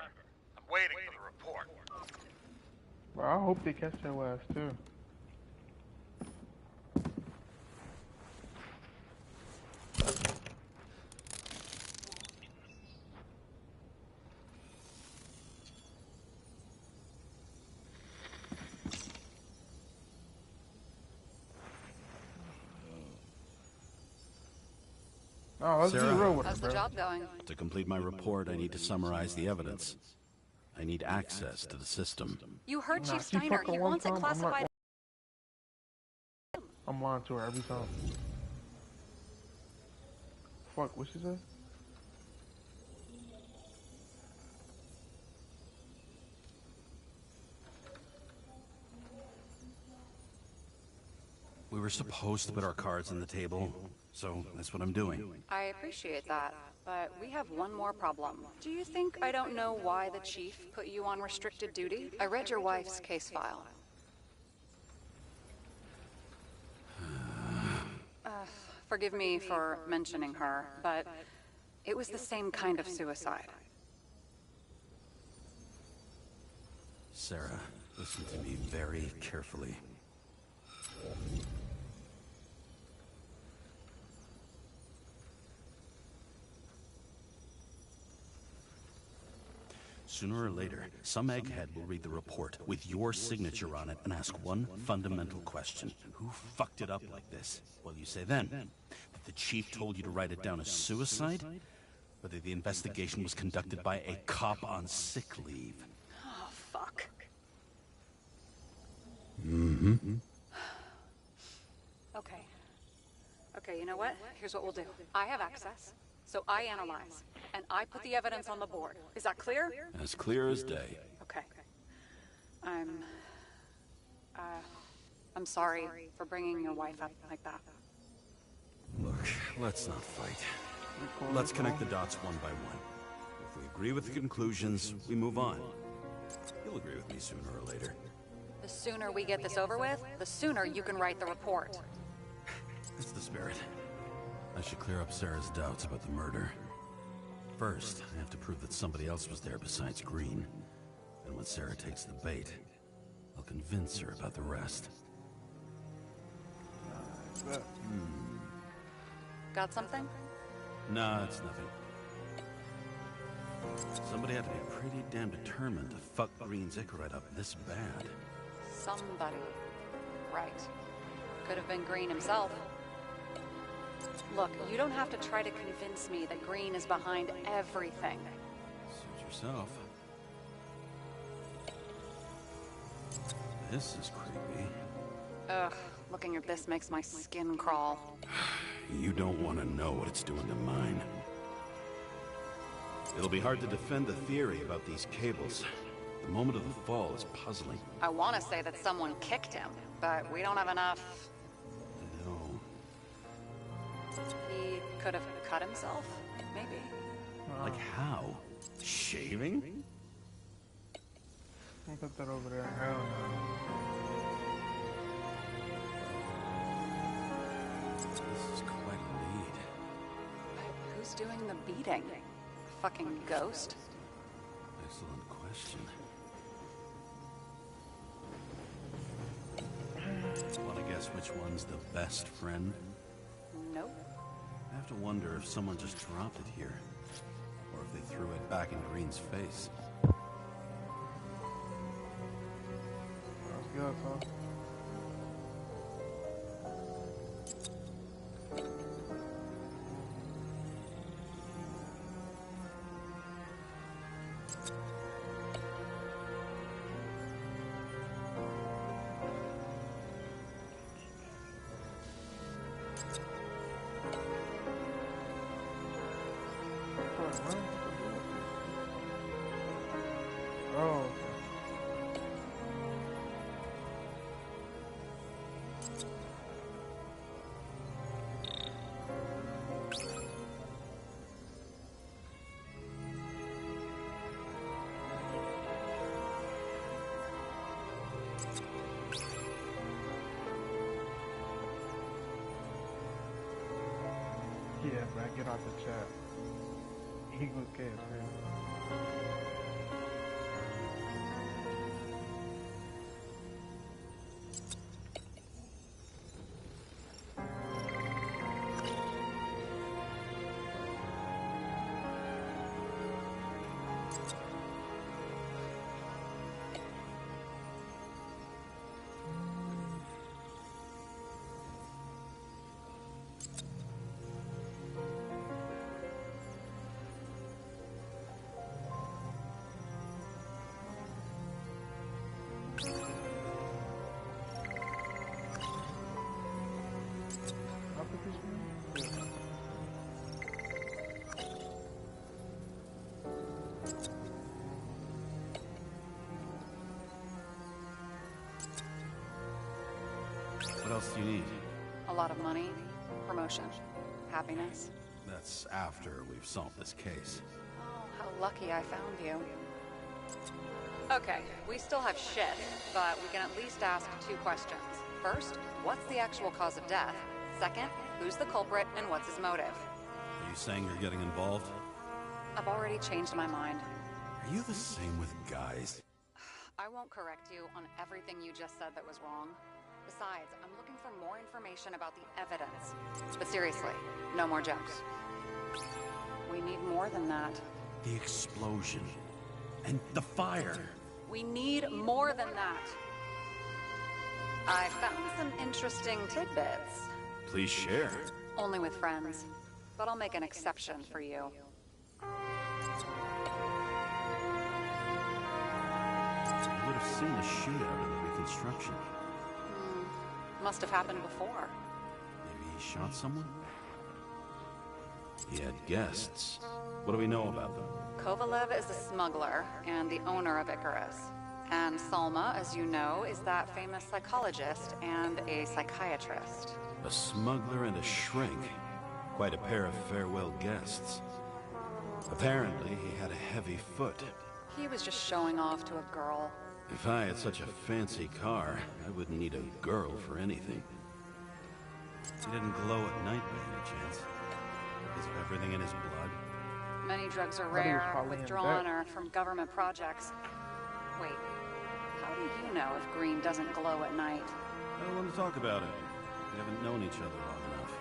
I'm waiting for the report. Bro, I hope they catch your ass, too. Oh, let's be Sarah? real with How's it, the bro. job going? To complete my report, I need to summarize the evidence. I need access to the system. You heard Nah, Chief she Steiner. fuck her He one wants it time, classified. I'm lying to her every time. Fuck, what she say? We were supposed to put our cards on the table, so that's what I'm doing. I appreciate that, but we have one more problem. Do you think I don't know why the chief put you on restricted duty? I read your wife's case file. Forgive me for mentioning her, but it was the same kind of suicide. Sarah, listen to me very carefully. Sooner or later, some egghead will read the report with your signature on it and ask one fundamental question. Who fucked it up like this? Well, you say then that the chief told you to write it down as suicide, or that the investigation was conducted by a cop on sick leave. Oh, fuck. Mm-hmm. Okay. Okay, you know what? Here's what we'll do. I have access, so I analyze, and I put the evidence on the board. Is that clear? As clear as day. Okay. I'm sorry for bringing your wife up like that. Look, let's not fight. Let's connect the dots one by one. If we agree with the conclusions, we move on. You'll agree with me sooner or later. The sooner we get this over with, the sooner you can write the report. That's the spirit. I should clear up Sarah's doubts about the murder. First, I have to prove that somebody else was there besides Green. And when Sarah takes the bait, I'll convince her about the rest. Got something? Nah, it's nothing. Somebody had to be pretty damn determined to fuck Green's Icarite up this bad. Somebody. Right. Could have been Green himself. Look, you don't have to try to convince me that Green is behind everything. Suit yourself. This is creepy. Ugh, looking at this makes my skin crawl. You don't want to know what it's doing to mine. It'll be hard to defend the theory about these cables. The moment of the fall is puzzling. I want to say that someone kicked him, but we don't have enough. No. He could have cut himself, maybe. Like how? Shaving? I'll put that over there. Hell This is quite a lead. But who's doing the beating? A fucking ghost? Excellent question. Want to guess which one's the best friend? Nope. I have to wonder if someone just dropped it here. Or if they threw it back in Green's face. no. Let's go, huh? Oh. Yeah, man, get out the chat. Eagles can't, man. What else do you need? A lot of money, promotion, happiness. That's after we've solved this case. Oh, how lucky I found you. Okay, we still have shit, but we can at least ask 2 questions. First, what's the actual cause of death? Second, who's the culprit and what's his motive? Are you saying you're getting involved? I've already changed my mind. Are you the same with guys? I won't correct you on everything you just said that was wrong. Besides, I'm looking for more information about the evidence. But seriously, no more jokes. We need more than that. The explosion. And the fire. We need more than that. I found some interesting tidbits. Please share. Only with friends. But I'll make an exception for you. I would have seen the shootout in the reconstruction. Must have happened before. Maybe he shot someone? He had guests. What do we know about them? Kovalev is a smuggler and the owner of Icarus. And Salma, as you know, is that famous psychologist and a psychiatrist. A smuggler and a shrink. Quite a pair of farewell guests. Apparently, he had a heavy foot. He was just showing off to a girl. If I had such a fancy car, I wouldn't need a girl for anything. He didn't glow at night by any chance. Is everything in his blood? Many drugs are Thought he was rare, probably in withdrawn, debt. or from government projects. Wait, how do you know if green doesn't glow at night? I don't want to talk about it. We haven't known each other long enough.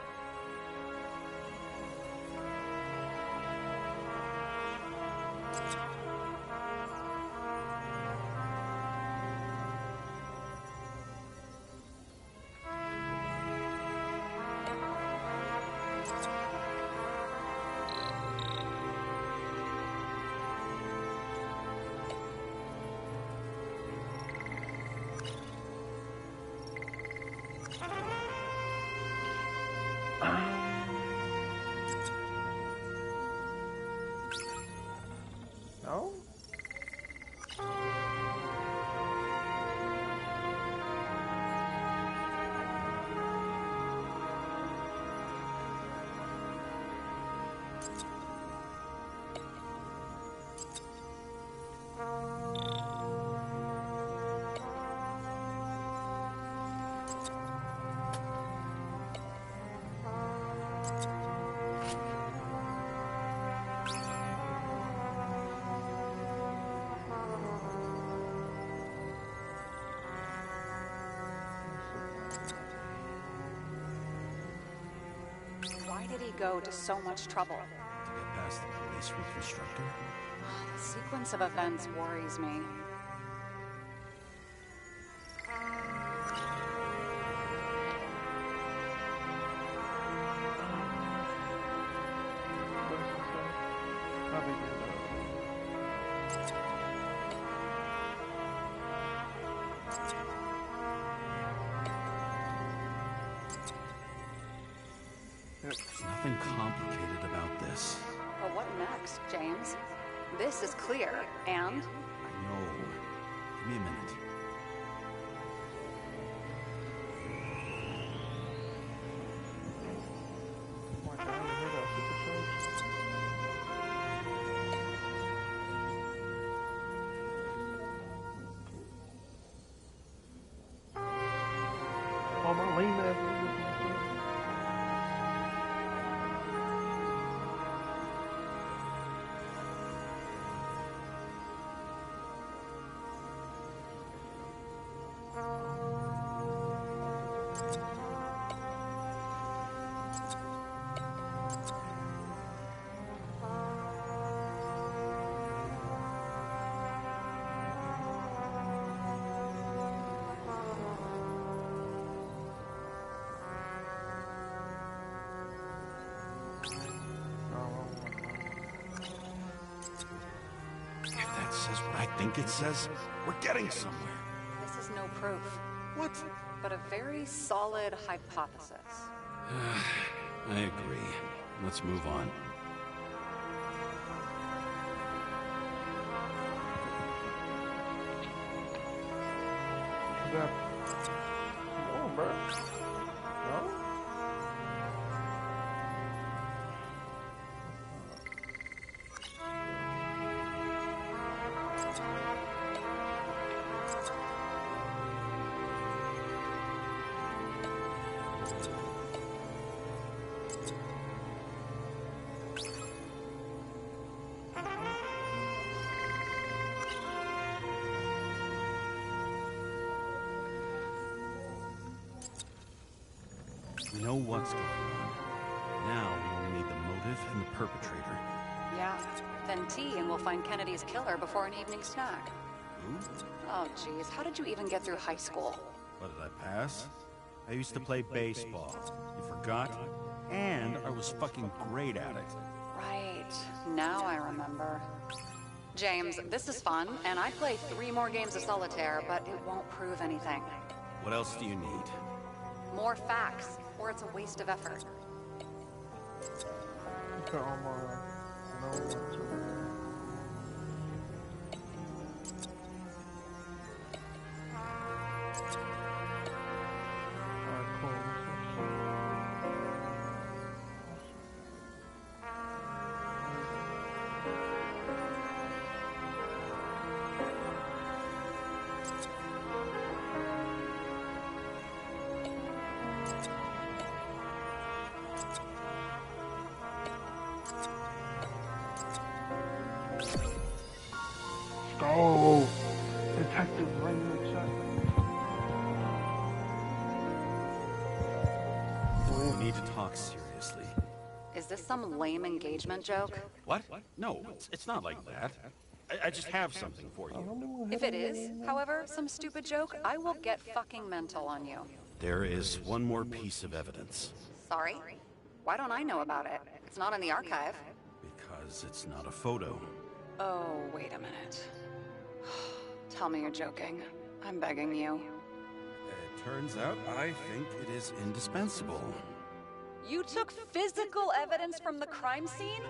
No? Why did he go to so much trouble? To get past the police reconstructor? The sequence of events worries me. Probably good. nothing complicated about this. Well, what next, James? This is clear, and... I know. Give me a minute. Oh my God, I heard that supercharged. Oh, my lame ass niggas. If that says what I think it says, we're getting somewhere. This is no proof, What? but a very solid hypothesis. I agree. Let's move on. Come on, bro. No? We know what's going on. Now we only need the motive and the perpetrator. Yeah, then tea and we'll find Kennedy's killer before an evening snack. Who? Oh, geez, how did you even get through high school? What did I pass? I used to play baseball. You forgot? And I was fucking great at it. Right, now I remember. James, this is fun, and I play 3 more games of solitaire, but it won't prove anything. What else do you need? More facts, or it's a waste of effort. Okay, no one's over there. Alright, cool. Go! Detective Raymond Chuck. We need to talk seriously. Is this some lame engagement joke? What? No, it's not like that. I just have something for you. If it is, however, some stupid joke, I will get fucking mental on you. There is one more piece of evidence. Sorry? Why don't I know about it? It's not in the archive. Because it's not a photo. Oh, wait a minute. Tell me you're joking. I'm begging you. It turns out I think it is indispensable. You took physical evidence from the crime scene?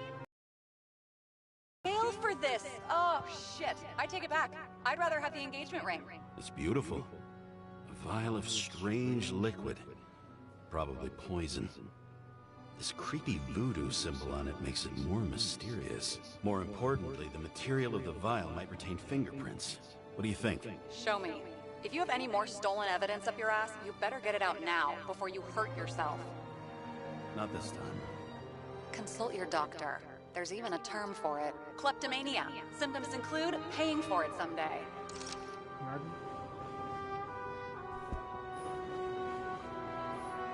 Jail for this! Oh, shit. I take it back. I'd rather have the engagement ring. It's beautiful. A vial of strange liquid. Probably poison. This creepy voodoo symbol on it makes it more mysterious. More importantly, the material of the vial might retain fingerprints. What do you think? Show me. If you have any more stolen evidence up your ass, you better get it out now, before you hurt yourself. Not this time. Consult your doctor. There's even a term for it. Kleptomania. Symptoms include paying for it someday. Imagine.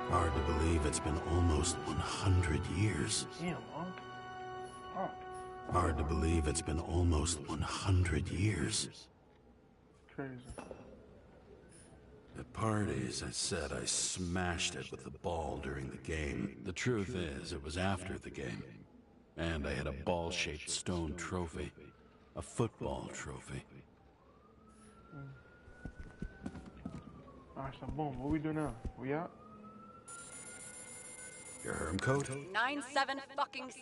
Hard to believe it's been almost 100 years. Damn, Unc. Fuck. Hard to believe it's been almost 100 years. Crazy. At parties, I said I smashed it with the ball during the game. The truth is, it was after the game. And I had a ball-shaped stone trophy. A football trophy. Alright, so boom, what we do now? We out? Your Herm code? 97-fucking-6.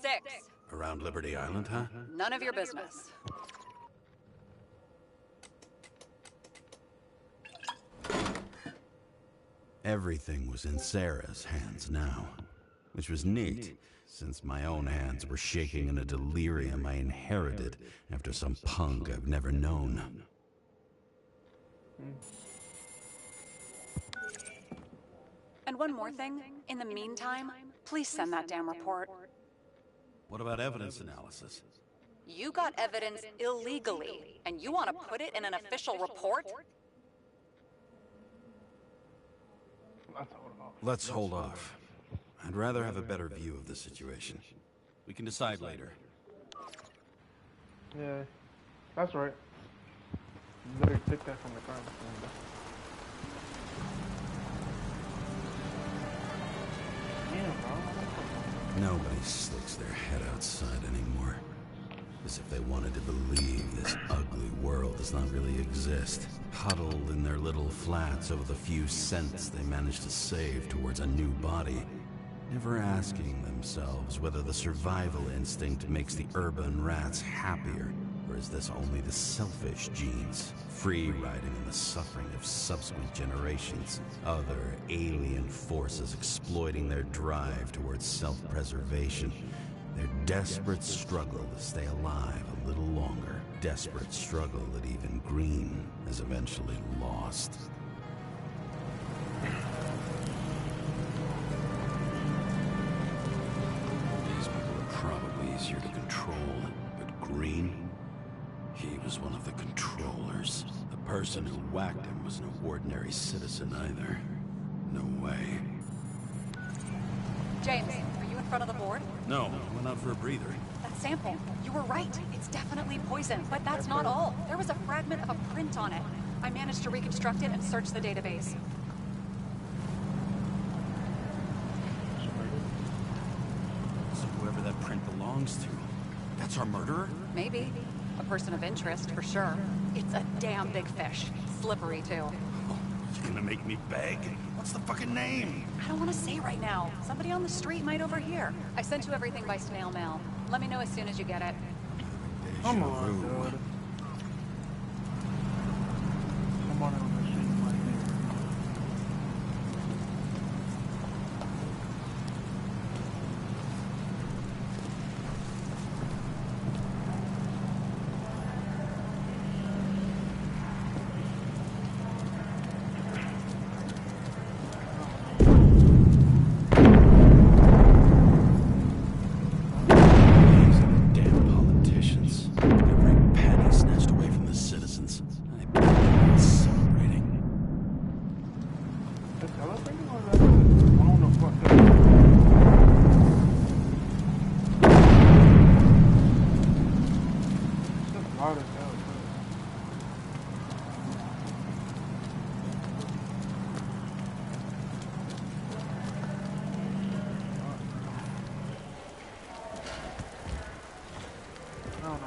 Around Liberty Island, huh? None of your business. Everything was in Sarah's hands now, which was neat, since my own hands were shaking in a delirium I inherited after some punk I've never known. And one more thing. In the meantime, please send that damn report. What about evidence analysis? You got evidence illegally, and you want to put it in an official report? Let's hold off. I'd rather have a better view of the situation. We can decide later. Yeah, that's right. You better take that from the crime scene. Nobody sticks their head outside anymore. As if they wanted to believe this ugly world does not really exist. Huddled in their little flats over the few cents they managed to save towards a new body. Never asking themselves whether the survival instinct makes the urban rats happier, or is this only the selfish genes, free riding in the suffering of subsequent generations, other alien forces exploiting their drive towards self-preservation, their desperate struggle to stay alive a little longer, desperate struggle that even Green has eventually lost. These people are probably easier to control, but Green, he was one of the controllers. The person who whacked him was no ordinary citizen either. No way. James, are you in front of the board? No, I went out for a breather. That sample. You were right. It's definitely poison, but that's not all. There was a fragment of a print on it. I managed to reconstruct it and search the database. So whoever that print belongs to, that's our murderer? Maybe. A person of interest, for sure. It's a damn big fish. Slippery, too. Oh, you gonna make me beg? What's the fucking name? I don't want to say right now. Somebody on the street might overhear. I sent you everything by snail mail. Let me know as soon as you get it. Come on, dude. Come on the street like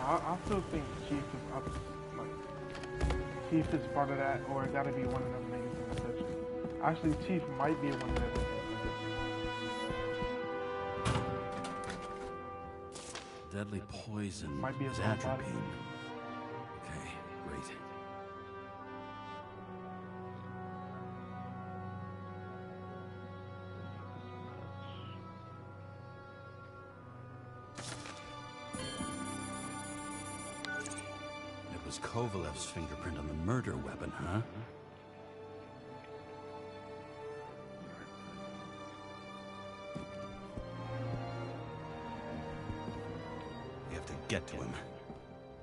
I still think Chief is up, like, Chief is part of that, or it gotta be one of them niggas in the section. Actually, Chief might be one of them. Deadly poison Might be a is small atropine. body. Okay, great. It was Kovalev's fingerprint on the murder weapon, huh? We have to get to him.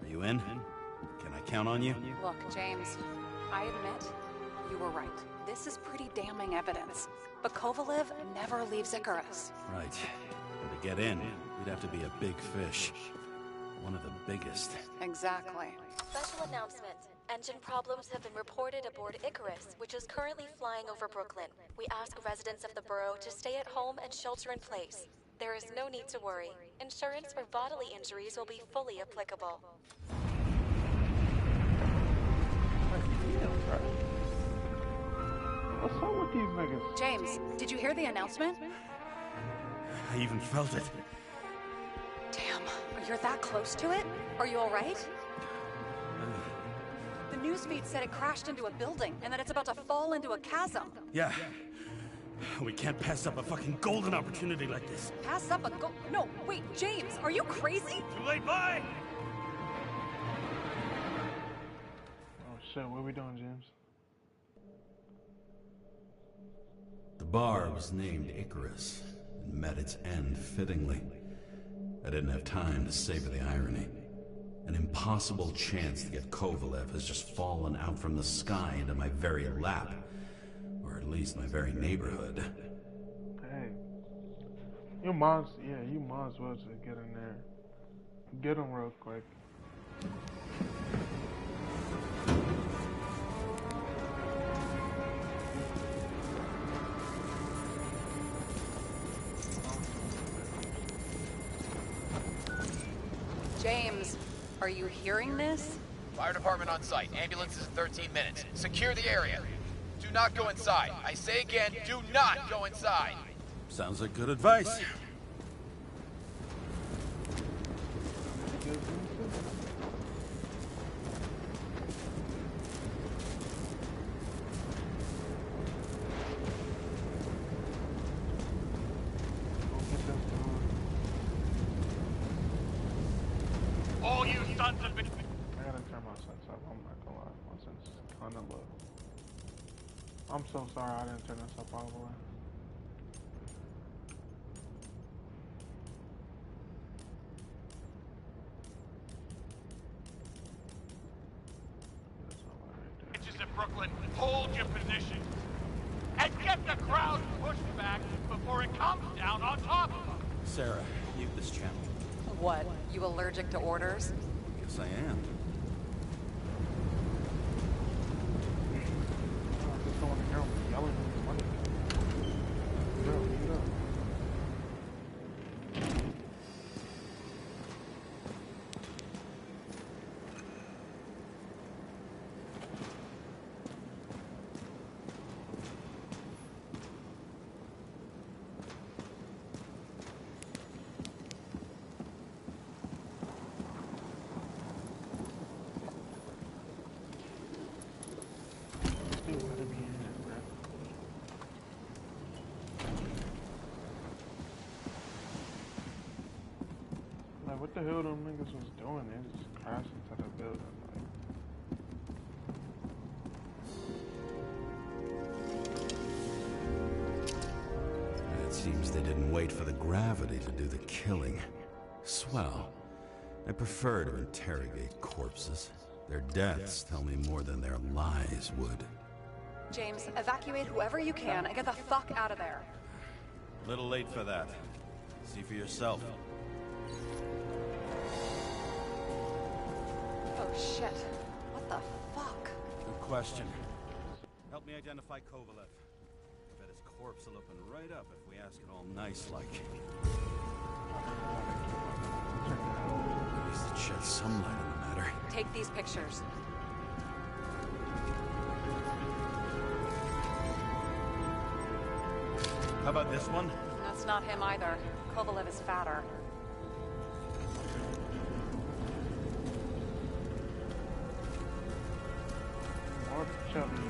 Are you in? Can I count on you? Look, James, I admit, you were right. This is pretty damning evidence. But Kovalev never leaves Icarus. Right. And to get in, we'd have to be a big fish. One of the biggest. Exactly. Special announcement. Engine problems have been reported aboard Icarus, which is currently flying over Brooklyn. We ask residents of the borough to stay at home and shelter in place. There is no need to worry. Insurance for bodily injuries will be fully applicable. What's up with these niggas? James, did you hear the announcement? I even felt it. Damn, you're that close to it? Are you alright? The newsfeed said it crashed into a building and that it's about to fall into a chasm. Yeah. We can't pass up a fucking golden opportunity like this. Pass up a No, wait, James, are you crazy? Too late, bye! Oh shit, what are we doing, James? The bar was named Icarus and met its end fittingly. I didn't have time to savor the irony. An impossible chance to get Kovalev has just fallen out from the sky into my very lap. Or at least my very neighborhood. Hey. You might as well just get in there. Get him real quick. James, are you hearing this? Fire department on site. Ambulance is in 13 minutes. Secure the area. Do not go inside. I say again, do not go inside. Sounds like good advice. All you sons of bitches. I gotta turn my sense up. I'm not gonna lie. My sense is kinda low. I'm so sorry I didn't turn this up all the way. Bitches in Brooklyn, hold your position. And get the crowd pushed back before it comes down on top of them. Sarah, mute this channel. What? You allergic to orders? Guess I am. I just don't want to hear him yelling at his money. Bro, leave it up. Still gotta be in there, bro. Like, what the hell them niggas was doing? They just crashed into the building. It seems they didn't wait for the gravity to do the killing. Swell. I prefer to interrogate corpses. Their deaths tell me more than their lies would. James, evacuate whoever you can and get the fuck out of there. Little late for that. See for yourself. Oh shit. What the fuck? Good question. Help me identify Kovalev. I bet his corpse will open right up if we ask it all nice-like. At least it sheds some light on the matter. Take these pictures. How about this one? That's not him either. Kovalev is fatter. More chubby.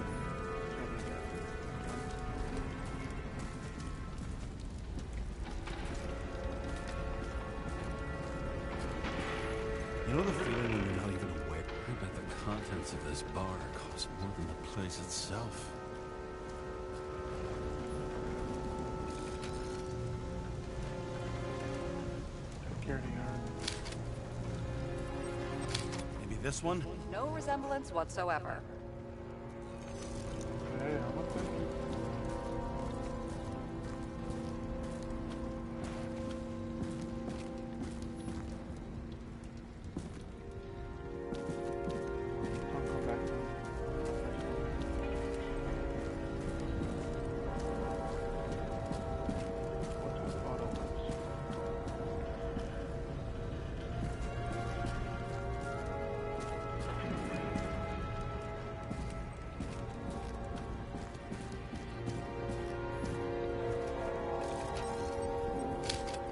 You know the feeling when you're not even aware? I bet the contents of this bar cost more than the place itself. Security guard. Maybe this one? No resemblance whatsoever. Hey, I'm okay. Don't go back to him. What's his photo works?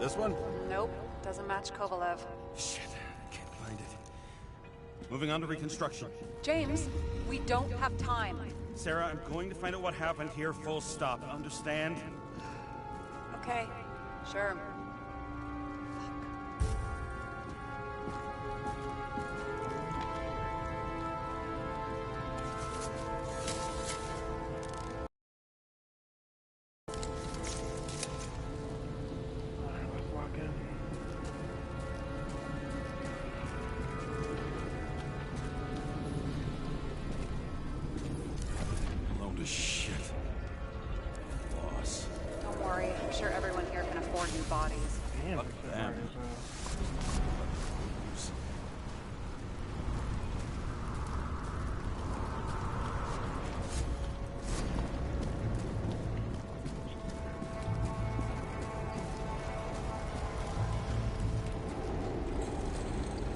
This one? Nope, doesn't match Kovalev. Shit, I can't find it. Moving on to reconstruction. James, we don't have time. Sarah, I'm going to find out what happened here, full stop. Understand? Okay, sure. Alright, let's lock in. Load of shit. Loss. Don't worry, I'm sure everyone here can afford new bodies. Damn, Fuck it's them. hard as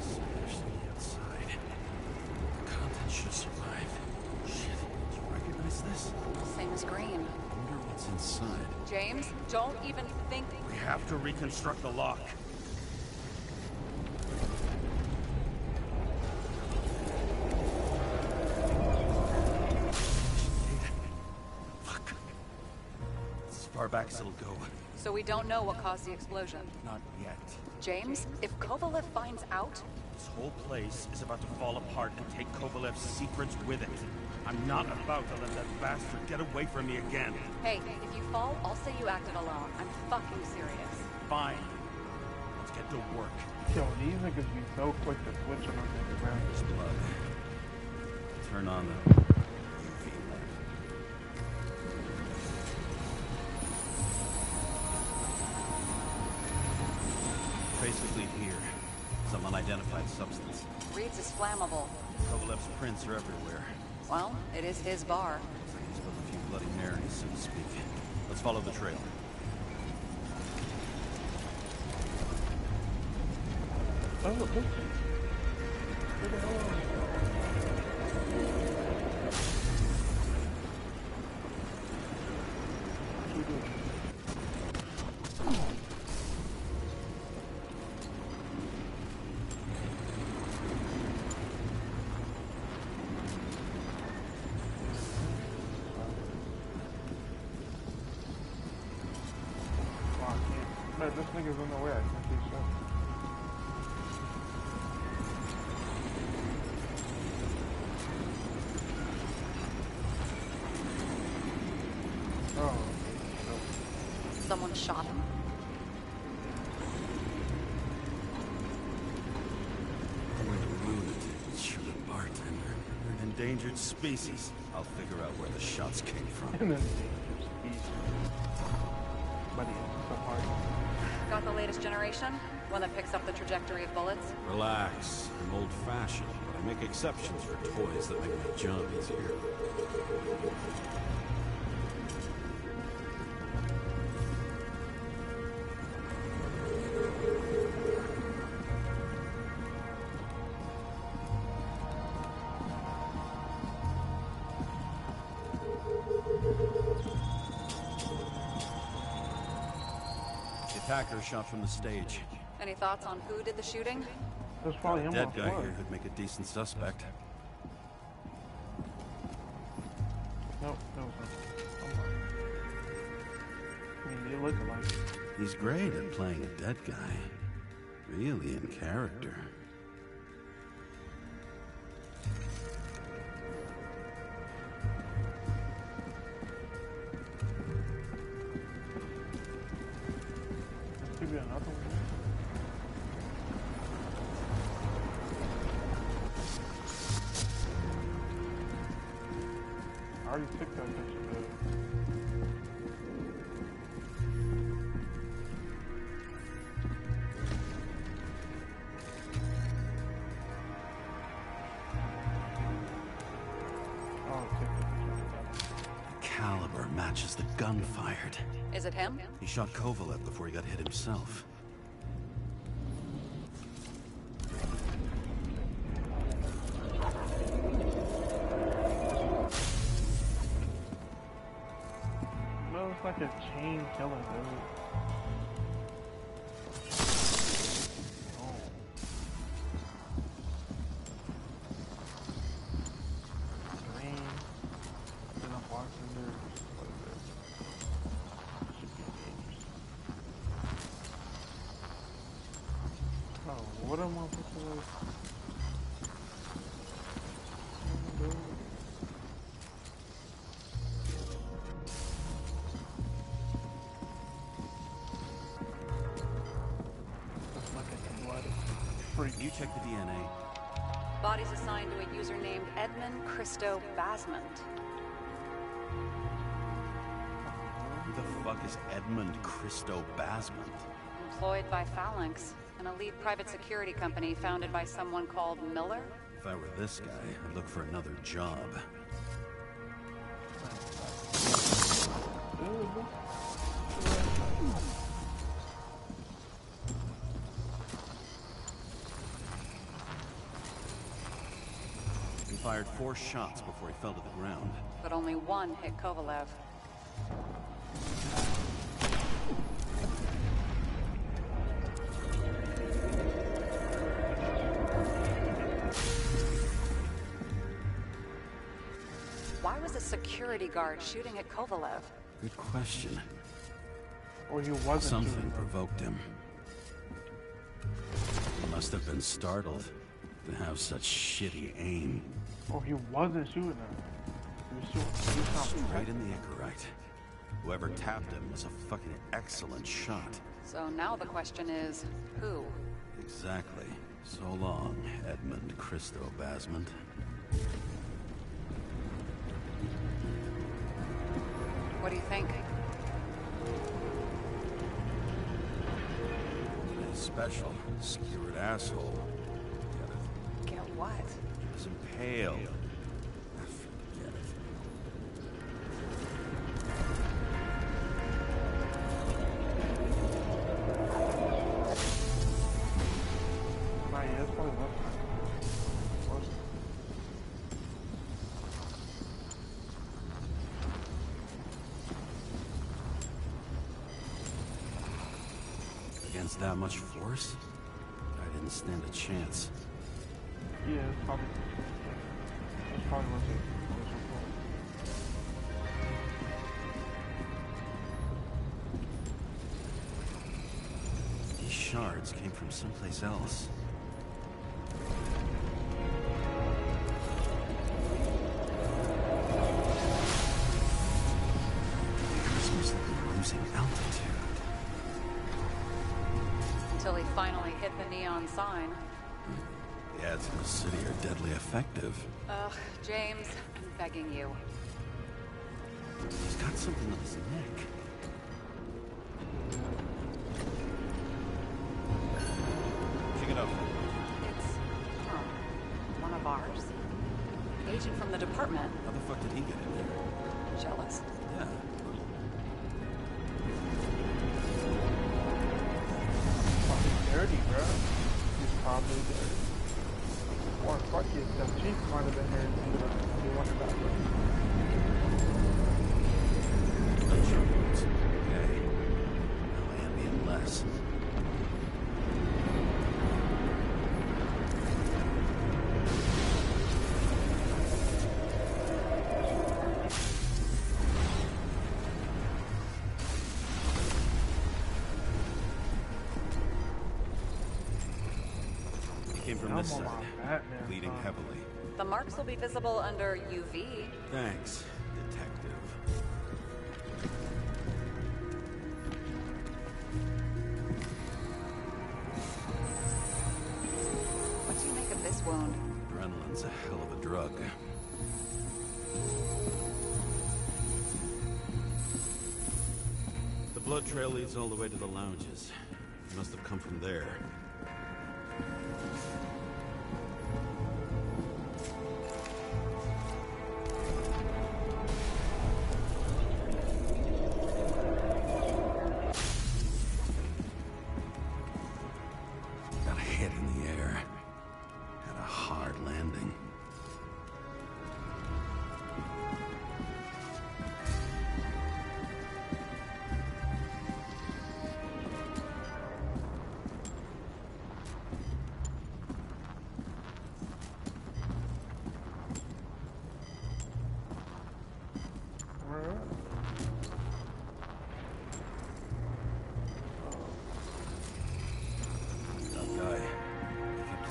Smash the outside. The content should survive. Shit, do you recognize this? Same as Green. Wonder what's inside. James, don't even think. We have to reconstruct the lock. Fuck. It's as far back as it'll go. So we don't know what caused the explosion. Not yet. James, if Kovalev finds out, This whole place is about to fall apart and take Kovalev's secrets with it. I'm not about to let that bastard get away from me again. hey, if you fall, I'll say you acted alone. I'm fucking serious. Fine. Let's get to work. Yo, these niggas be so quick to switch on us, man. There's blood. Turn on the UV lamp. Basically here, some unidentified substance. Reed's is flammable. Kovalev's prints are everywhere. Well, it is his bar. Looks like he's built a few bloody Marys, so to speak. Let's follow the trail. Oh, look. Where the hell are we? What you doing? Oh, I can't. Man, this nigga's in the way. I can't see shit. Oh, Someone shot him. We're a lunatic, shoot a bartender. We're an endangered species. I'll figure out where the shots came from. and then dangerous species. Buddy, it's so hard. Got the latest generation? One that picks up the trajectory of bullets? Relax. I'm old-fashioned, but I make exceptions for toys that make my job easier. The attacker shot from the stage. Any thoughts on who did the shooting? There's probably him Dead on guy floor. here who'd make a decent suspect. Nope, that was him. I mean, they look alike. He's great at playing a dead guy. Really in character. Let's give you another one. I already took that picture, dude. Oh, take that picture. Caliber matches the gun fired. Is it him? He shot Kovalev before he got hit himself. No, it's like a chain killing, dude. You check the DNA. Bodies assigned to a user named Edmund Christo Basmond. Who the fuck is Edmund Christo Basmond? Employed by Phalanx, an elite private security company founded by someone called Miller. If I were this guy, I'd look for another job. He fired 4 shots before he fell to the ground. But only one hit Kovalev. Why was a security guard shooting at Kovalev? Good question. Or he wasn't. Something provoked him. He must have been startled to have such shitty aim. Or he wasn't shooting him. He was shooting. Straight in the Icarite. Whoever tapped him was a fucking excellent shot. So now the question is, who? Exactly. So long, Edmund Christo Basmond. What do you think? A special, skewered asshole. Get what? He was impaled. Forget it. Nah, yeah, that's probably enough. Against that much force, I didn't stand a chance. Yeah, it's probably what they These shards came from someplace else. This must have been losing altitude. Until he finally hit the neon sign. The ads in the city are deadly effective. Ugh, James, I'm begging you. He's got something on his neck. Pick it up. It's, one of ours. Agent from the department. How the fuck did he get in there? Jealous. Yeah. dirty, bro. He's probably dirty. Or fuck it, the chief might have been there and ended up doing one of that. Okay. No ambient less. Came from this side, bleeding heavily. The marks will be visible under UV. Thanks, detective. What do you make of this wound? Adrenaline's a hell of a drug. The blood trail leads all the way to the lounges. It must have come from there. Got a hit in the air. Had a hard landing.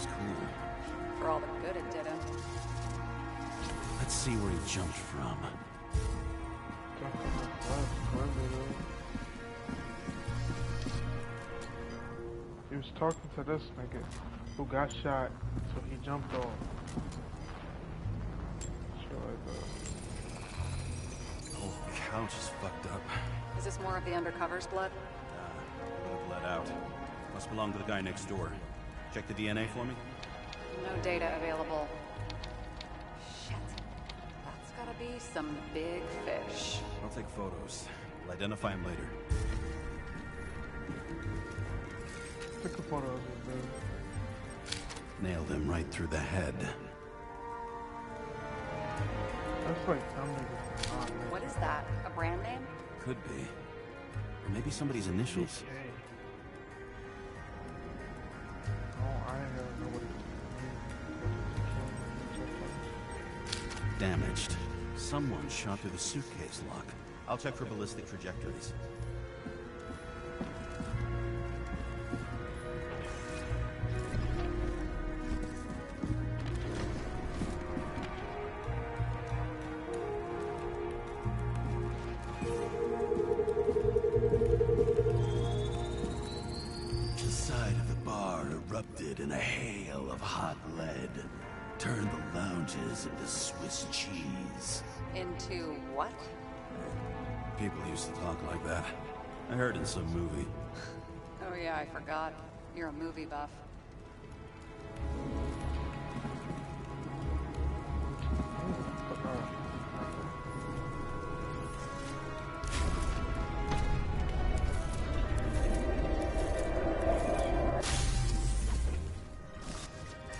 cool. For all the good it did him. Let's see where he jumped from. He was talking to this nigga who got shot, so he jumped off. The whole couch is fucked up. Is this more of the undercover's blood? A little bled out. Must belong to the guy next door. Check the DNA for me? No data available. Shit. That's gotta be some big fish. I'll take photos. I'll identify him later. Take a photo of his dude. Nailed him right through the head. That's like some niggas. What is that? A brand name? Could be. Or maybe somebody's initials. Oh, I didn't know what it Damaged. Someone shot through the suitcase lock. I'll check for ballistic trajectories. The side of the bar erupted in a hail of hot lead. Turned the lounges into Swiss cheese. Into what? People used to talk like that. I heard in some movie. Oh yeah, I forgot. You're a movie buff.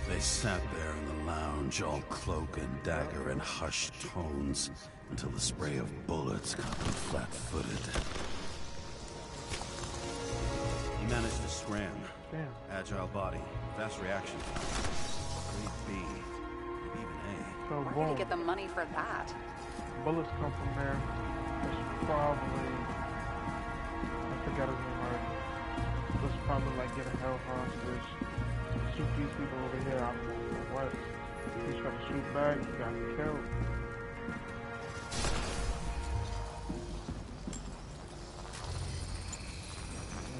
They sat there in the lounge, all cloak and dagger and hushed tones, until the spray of bullets got them flat-footed. He managed to scram. Damn. Agile body, fast reaction time. Grade B, maybe even A. So Where did boom. he get the money for that? Bullets come from there. It's probably, I forgot his name already. It's probably like getting held hostage. Shoot these people over here. I don't know for what. If he tried to shoot back, he got killed.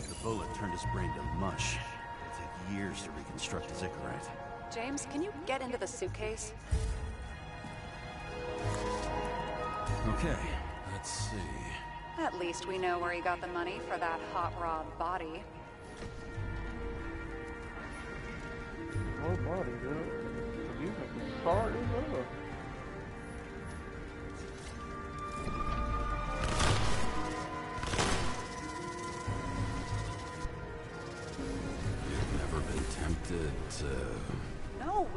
The bullet turned his brain to mush. It'll take years to reconstruct the Zickerite. James, can you get into the suitcase? Okay, let's see. At least we know where he got the money for that hot rod body. No body, dude. These niggas hard as hell. You've never been tempted to...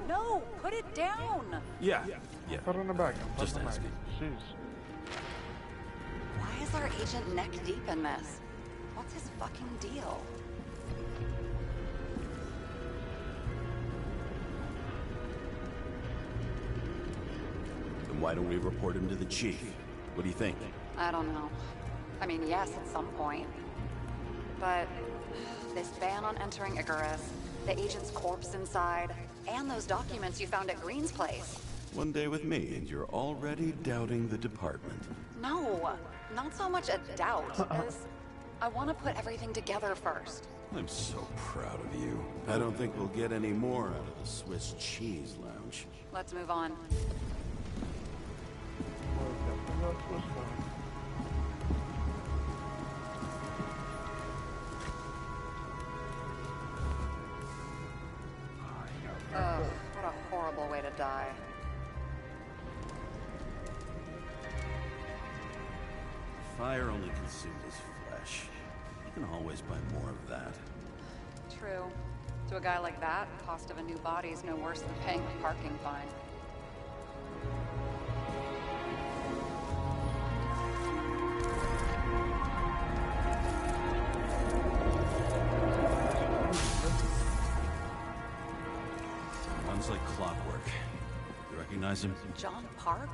No, put it down! Yeah. Put on the back. Just asking. Shoes. Why is our agent neck deep in this? What's his fucking deal? Then why don't we report him to the chief? What do you think? I don't know. I mean, yes, at some point. But this ban on entering Icarus, the agent's corpse inside, and those documents you found at Green's place. One day with me, and you're already doubting the department. No, not so much a doubt as I want to put everything together first. I'm so proud of you. I don't think we'll get any more out of the Swiss cheese lounge. Let's move on. Ugh, what a horrible way to die. Fire only consumed his flesh. You can always buy more of that. True. To a guy like that, cost of a new body is no worse than paying a parking fine. Runs like clockwork. You recognize him? John Park?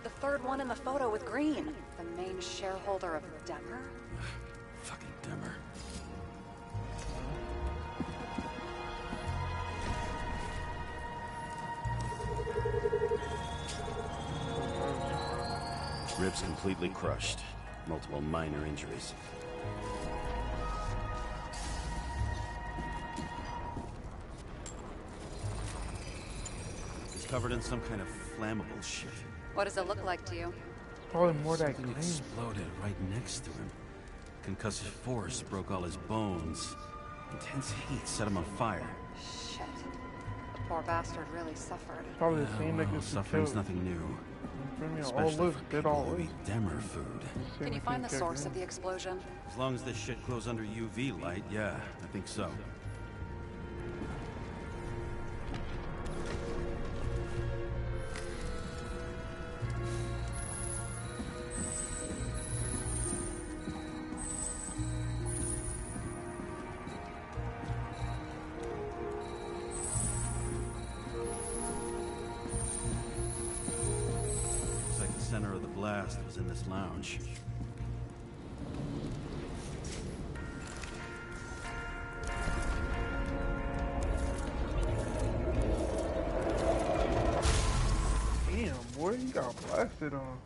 The third one in the photo with Green. The main shareholder of Demer? Fucking Demer. Ribs completely crushed. Multiple minor injuries. He's covered in some kind of flammable shit. What does it look like to you? Probably more that Something green. exploded right next to him. Concussive force broke all his bones. Intense heat set him on fire. Shit. The poor bastard really suffered. Probably the same well, niggas who suffering's killed. nothing new. You feel me? All Especially lives, for did people all who lives. eat Demer food. Can you find the source of the explosion? As long as this shit glows under UV light, yeah, I think so. Looks like the center of the blast was in this lounge. Damn, boy, you got blasted on.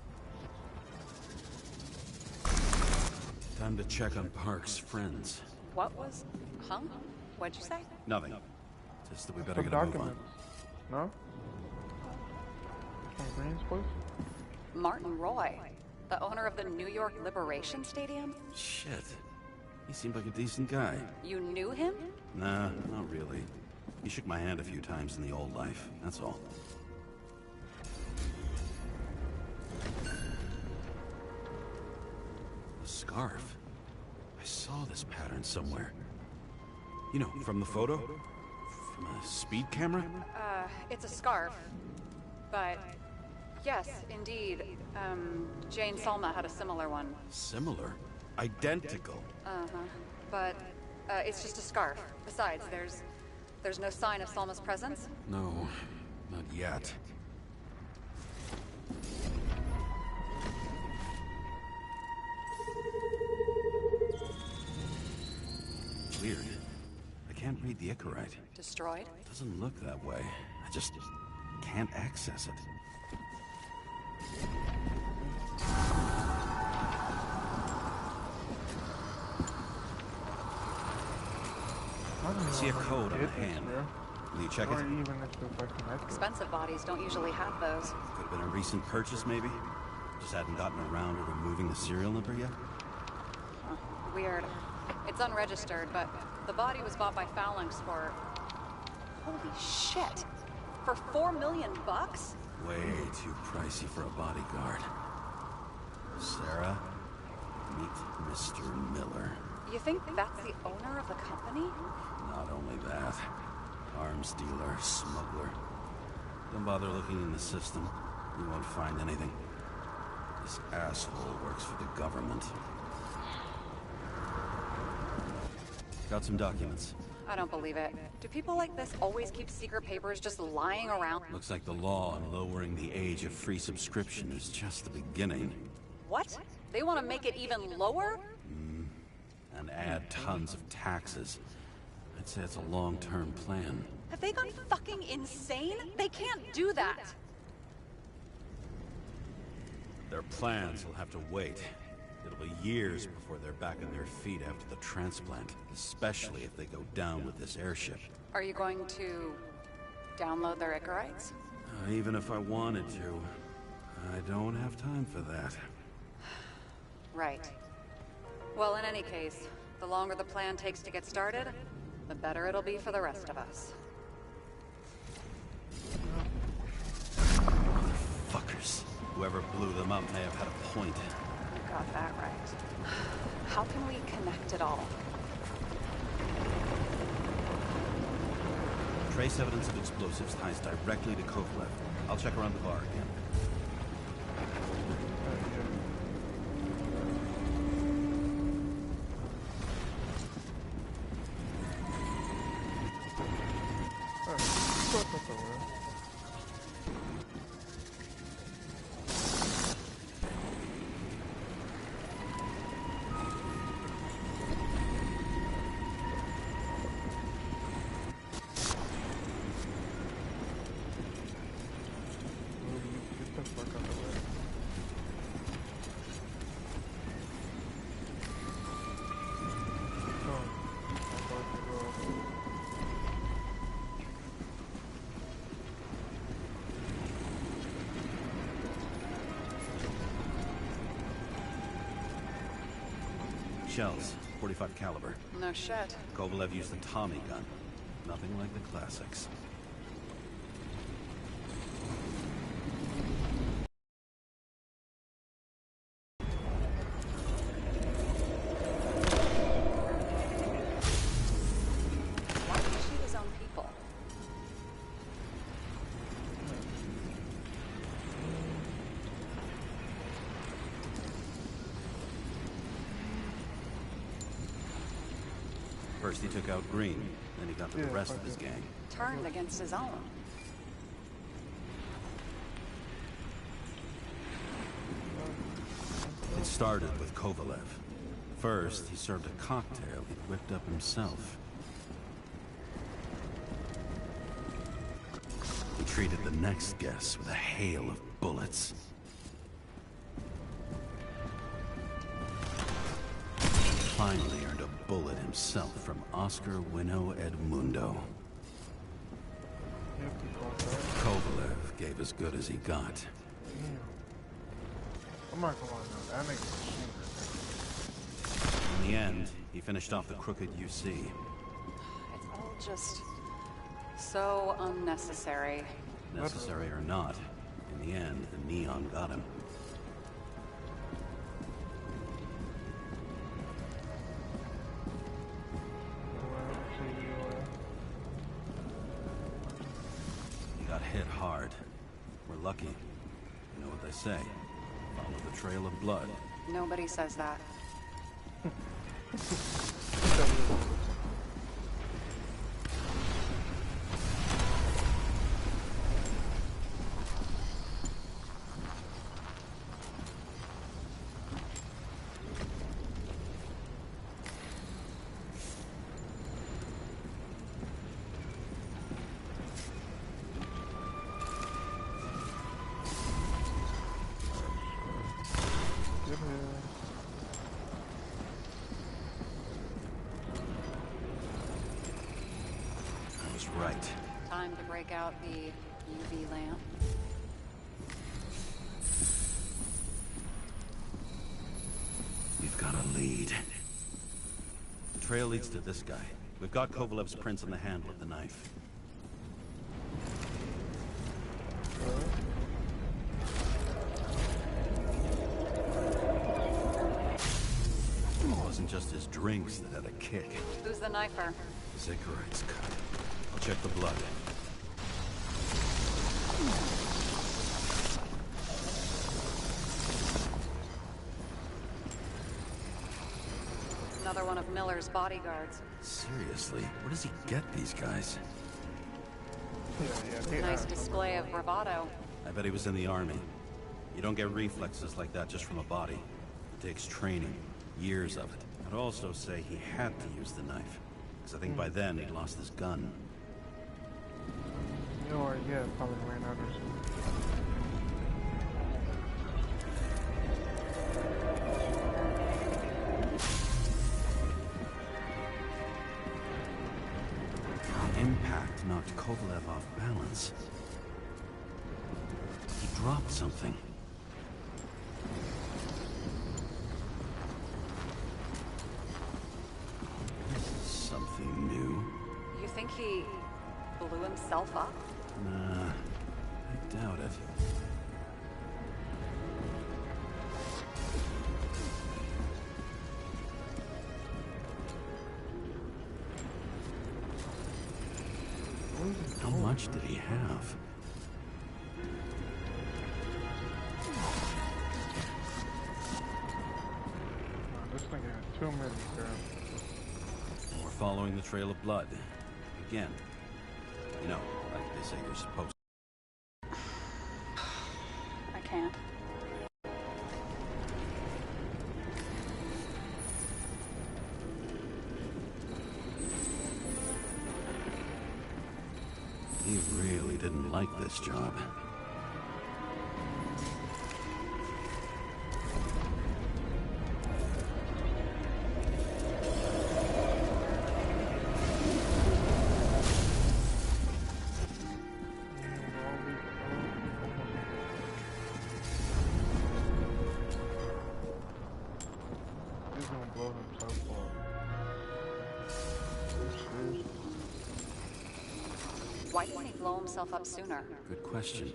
Time to check on Park's friends. What was... Huh? What'd you say? Nothing. Just that we better Some get a move on. documents. No? From Green's place? Martin Roy, the owner of the New York Liberation Stadium? Shit. He seemed like a decent guy. You knew him? Nah, not really. He shook my hand a few times in the old life, that's all. A scarf. I saw this pattern somewhere. You know, from the photo? From a speed camera? It's a scarf. But... Yes, indeed. Jane Salma had a similar one. Similar. Identical. Uh-huh. But, it's just a scarf. Besides, there's no sign of Salma's presence? No, not yet. Weird. I can't read the Icarite. Destroyed? Doesn't look that way. I just can't access it. I see a code on the hand. Will you check Or it? even if it's like connected. Expensive bodies don't usually have those. Could have been a recent purchase, maybe? Just hadn't gotten around to removing the serial number yet? Huh. Weird. It's unregistered, but the body was bought by Phalanx for... Holy shit! For $4 million bucks? Way too pricey for a bodyguard. Sarah, meet Mr. Miller. You think that's the owner of the company? Not only that, arms dealer, smuggler. Don't bother looking in the system. You won't find anything. This asshole works for the government. Got some documents. I don't believe it. Do people like this always keep secret papers just lying around? Looks like the law on lowering the age of free subscription is just the beginning. What? They want to make it even lower? And add tons of taxes. I'd say it's a long-term plan. Have they gone fucking insane? They can't do that! Their plans will have to wait. It'll be years before they're back on their feet after the transplant, especially if they go down with this airship. Are you going to download their Icarites? Even if I wanted to, I don't have time for that. Right. Well, in any case, the longer the plan takes to get started, the better it'll be for the rest of us. Fuckers. Whoever blew them up may have had a point. You got that right. How can we connect it all? Trace evidence of explosives ties directly to Kovalev. I'll check around the bar again. Shells, 45 caliber. No shit. Kovalev used the Tommy gun. Nothing like the classics. Why did he shoot his own people? First he took out Green, then he got to the rest of his gang. Turned against his own. It started with Kovalev. First, he served a cocktail he'd whipped up himself. He treated the next guest with a hail of bullets. Finally earned a bullet himself from Oscar Winnow Edmundo. Kovalev gave as good as he got. Damn. I'm not gonna lie, though. That nigga's a shooter. In the end, he finished off the crooked UC. It's all just so unnecessary. Necessary or not, in the end, the Neon got him. He got hit hard. We're lucky. You know what they say. Follow the trail of blood. Nobody says that. I was right. Time to break out the UV lamp. We've got a lead. The trail leads to this guy. We've got Kovalev's prints on the handle of the knife. It wasn't just his drinks that had a kick. Who's the knifer? Zacharias cut. I'll check the blood. Another one of Miller's bodyguards. Seriously, where does he get these guys? Nice display of bravado. I bet he was in the army. You don't get reflexes like that just from a body. It takes training, years of it. I'd also say he had to use the knife, because I think by then he'd lost his gun. Or, yeah, probably ran out or something. The impact knocked Kovalev off balance. He dropped something. This is something new. You think he blew himself up? Nah, I doubt it. How much did he have? This nigga had too many, girl. We're following the trail of blood. Again. You know, like they say you're supposed to. I can't. He really didn't like this job. He's gonna blow himself. Why didn't he blow himself up sooner? Good question.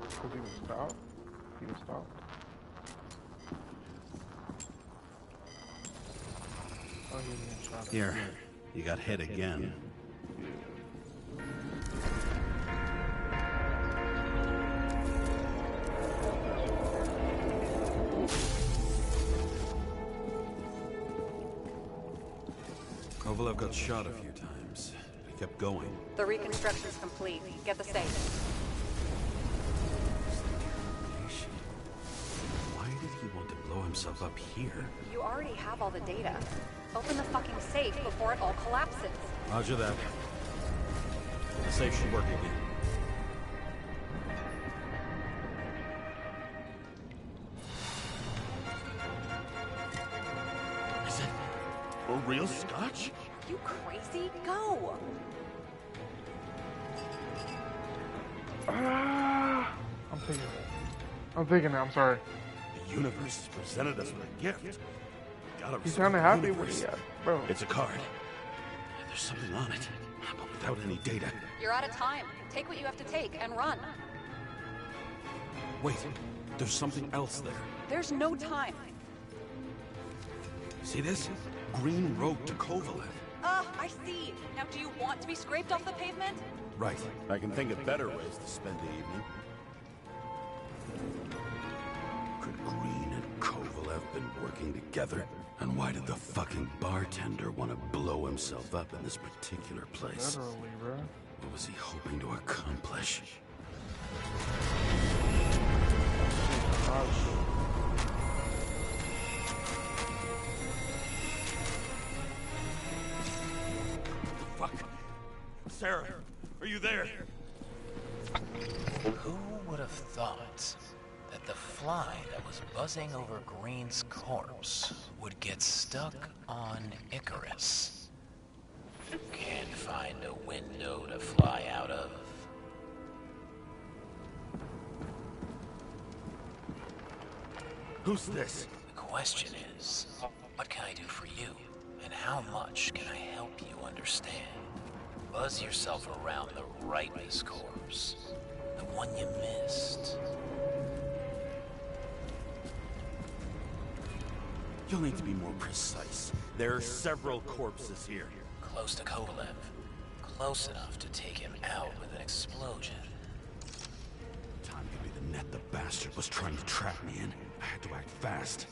Because he was stopped. He was stopped. Oh, he was getting shot at. Here, you got hit again. Kovalev got shot a few times. He kept going. The reconstruction's complete. Get the safe. Why did he want to blow himself up here? You already have all the data. Open the fucking safe before it all collapses. Roger that. The safe should work again. Is it a real scotch? You crazy? Go! I'm thinking now, I'm sorry. The universe has presented us with a gift. Gotta He's respect kinda the happy with universe. it, bro. It's a card. There's something on it, but without any data. You're out of time. Take what you have to take and run. Wait, there's something else there. There's no time. See this? Green road to Kovalev. I see. Now do you want to be scraped off the pavement? Right. I can think of better ways to spend the evening. Could Green and Kovalev been working together? And why did the fucking bartender want to blow himself up in this particular place? Literally, bro. What was he hoping to accomplish? Fuck. Sarah, are you there? Who would have thought that the fly that was buzzing over Green's corpse would get stuck on Icarus? Can't find a window to fly out of. Who's this? The question is, what can I do for you? And how much can I help you understand? Buzz yourself around the Rightness corpse. The one you missed. You'll need to be more precise. There are several corpses here. Close to Kovalev. Close enough to take him out with an explosion. Time could be the net the bastard was trying to trap me in. I had to act fast.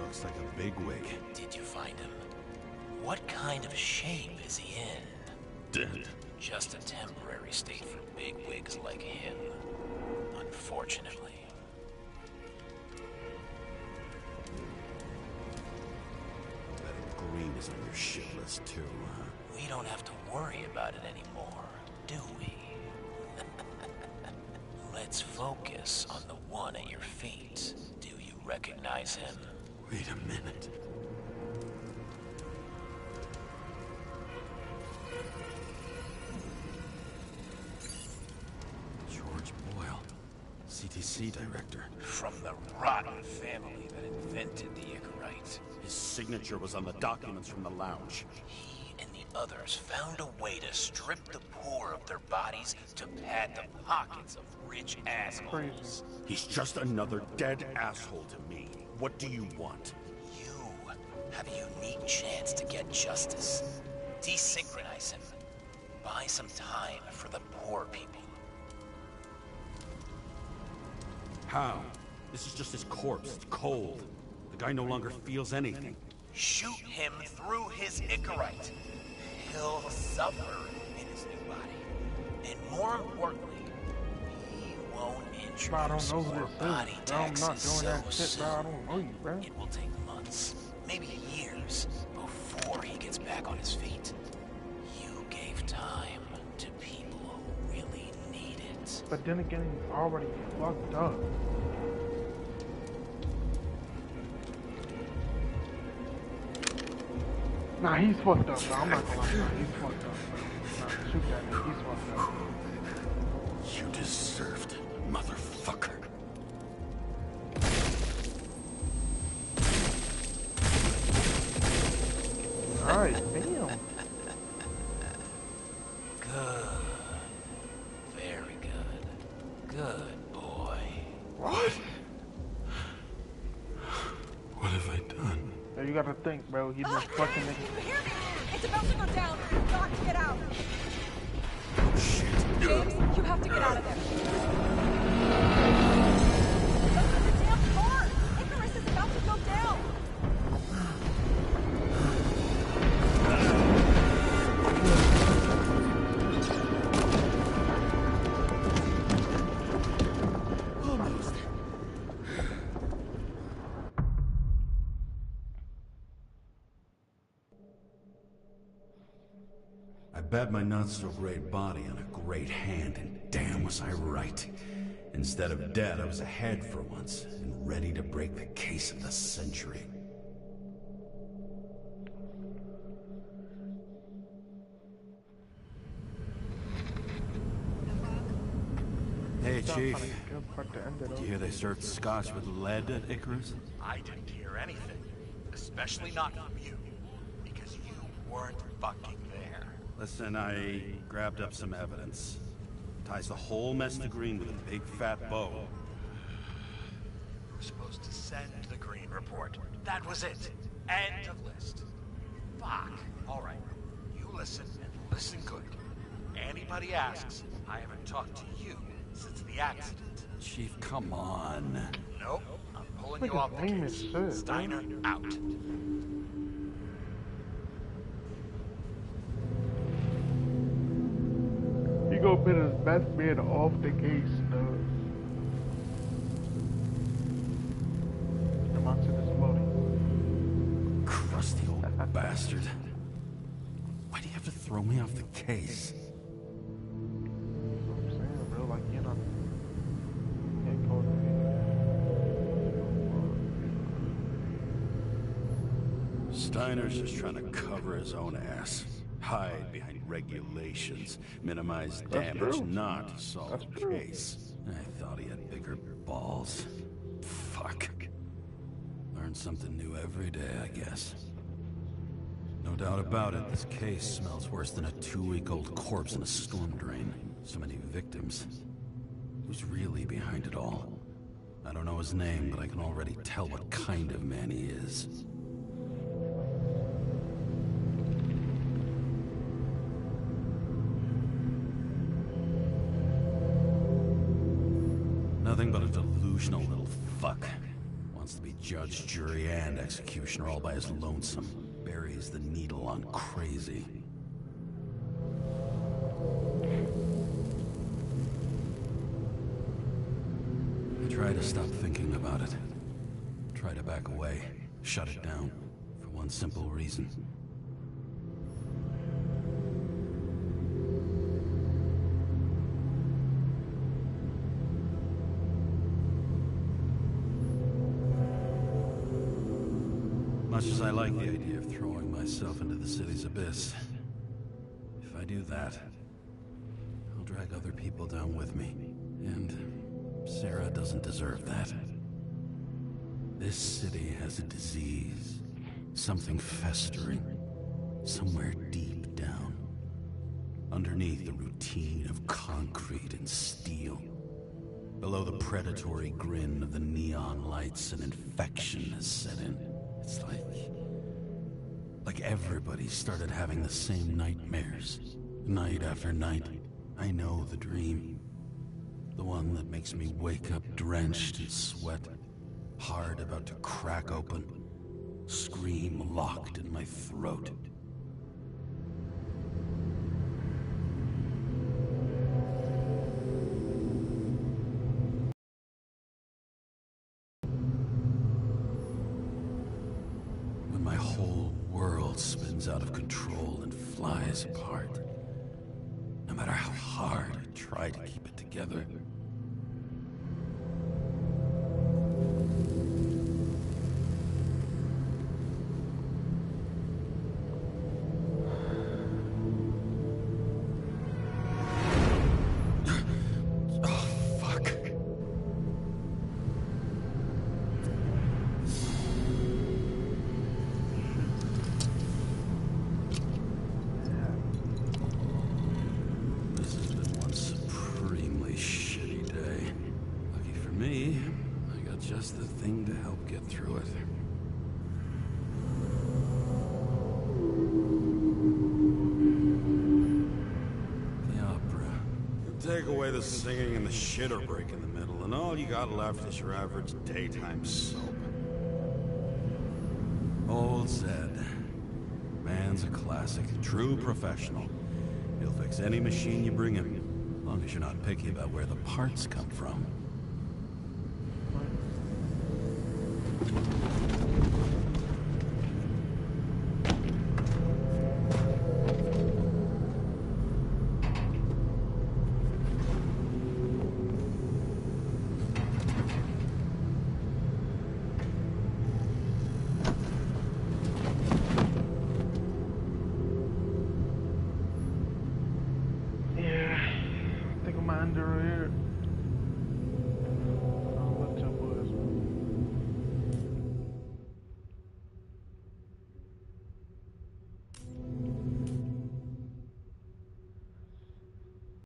Looks like a bigwig. Did you find him? What kind of shape is he in? Dead. Just a temporary state for bigwigs like him. Unfortunately. Betting Green is on your shit list too, huh? We don't have to worry about it anymore, do we? Let's focus on the one at your feet. Do you recognize him? Wait a minute. George Boyle, CTC director. From the rotten family that invented the Icarite. His signature was on the documents from the lounge. He and the others found a way to strip the poor of their bodies to pad the pockets of rich assholes. He's just another dead asshole to me. What do you want? You have a unique chance to get justice. Desynchronize him. Buy some time for the poor people. How? This is just his corpse. It's cold. The guy no longer feels anything. Shoot him through his Icarite. He'll suffer in his new body. And more importantly, he won't Bro, I don't introduce know who more this body is. Bro, I'm taxes not doing so that shit, soon. bro. I don't know you, bro. It will take months, maybe years, before he gets back on his feet. You gave time to people who really need it. But then again, he's already fucked up. Nah, he's fucked up, bro. I'm not gonna lie. Nah, he's fucked up, bro. Nah, shoot that nigga. He's fucked up. You deserved it, motherfucker. Alright, damn. Good. Very good. Good boy. What? What have I done? Hey, you gotta think, bro. He just fucking nigga. You hear me? It's about to go down. You've got to get out. James, you have to get out of there. Look at the damn car. Icarus is about to go down. Almost. I bet my not-so-great body on a great hand, and damn was I right. Instead of dead, I was ahead for once, and ready to break the case of the century. Hey, Chief. Did you hear they served scotch with lead at Icarus? I didn't hear anything. Especially not from you. Because you weren't fucking there. Listen, I grabbed up some evidence. Ties the whole mess to Green with a big fat bow. You were supposed to send the Green report. That was it. End of list. Fuck. Alright. You listen, and listen good. Anybody asks, I haven't talked to you since the accident. Chief, come on. Nope. I'm pulling you off the case. Steiner, out. He gonna put his best man off the case, though. Come on to this loading. Crusty old bastard. Why do you have to throw me off the case? That's what I'm saying, bro. Like, you're not. Can't call it. Steiner's just trying to cover his own ass. Hide behind regulations, minimize That's damage, true. not solve That's the true. case. I thought he had bigger balls. Fuck. Learn something new every day, I guess. No doubt about it, this case smells worse than a 2-week-old corpse in a storm drain. So many victims. Who's really behind it all? I don't know his name, but I can already tell what kind of man he is. Nothing but a delusional little fuck. Wants to be judge, jury, and executioner all by his lonesome. Buries the needle on crazy. I try to stop thinking about it. Try to back away. Shut it down. For one simple reason. Much as I like the idea of throwing myself into the city's abyss, if I do that, I'll drag other people down with me. And Sarah doesn't deserve that. This city has a disease. Something festering. Somewhere deep down. Underneath the routine of concrete and steel. Below the predatory grin of the neon lights, an infection has set in. It's like everybody started having the same nightmares. Night after night. I know the dream. The one that makes me wake up drenched in sweat. Heart about to crack open. Scream locked in my throat. When my whole world spins out of control and flies apart. No matter how hard I try to keep it together. just the thing to help get through it. The opera. Take away the singing and the shitter break in the middle, and all you got left is your average daytime soap. Old Zed. Man's a classic, true professional. He'll fix any machine you bring him, as long as you're not picky about where the parts come from.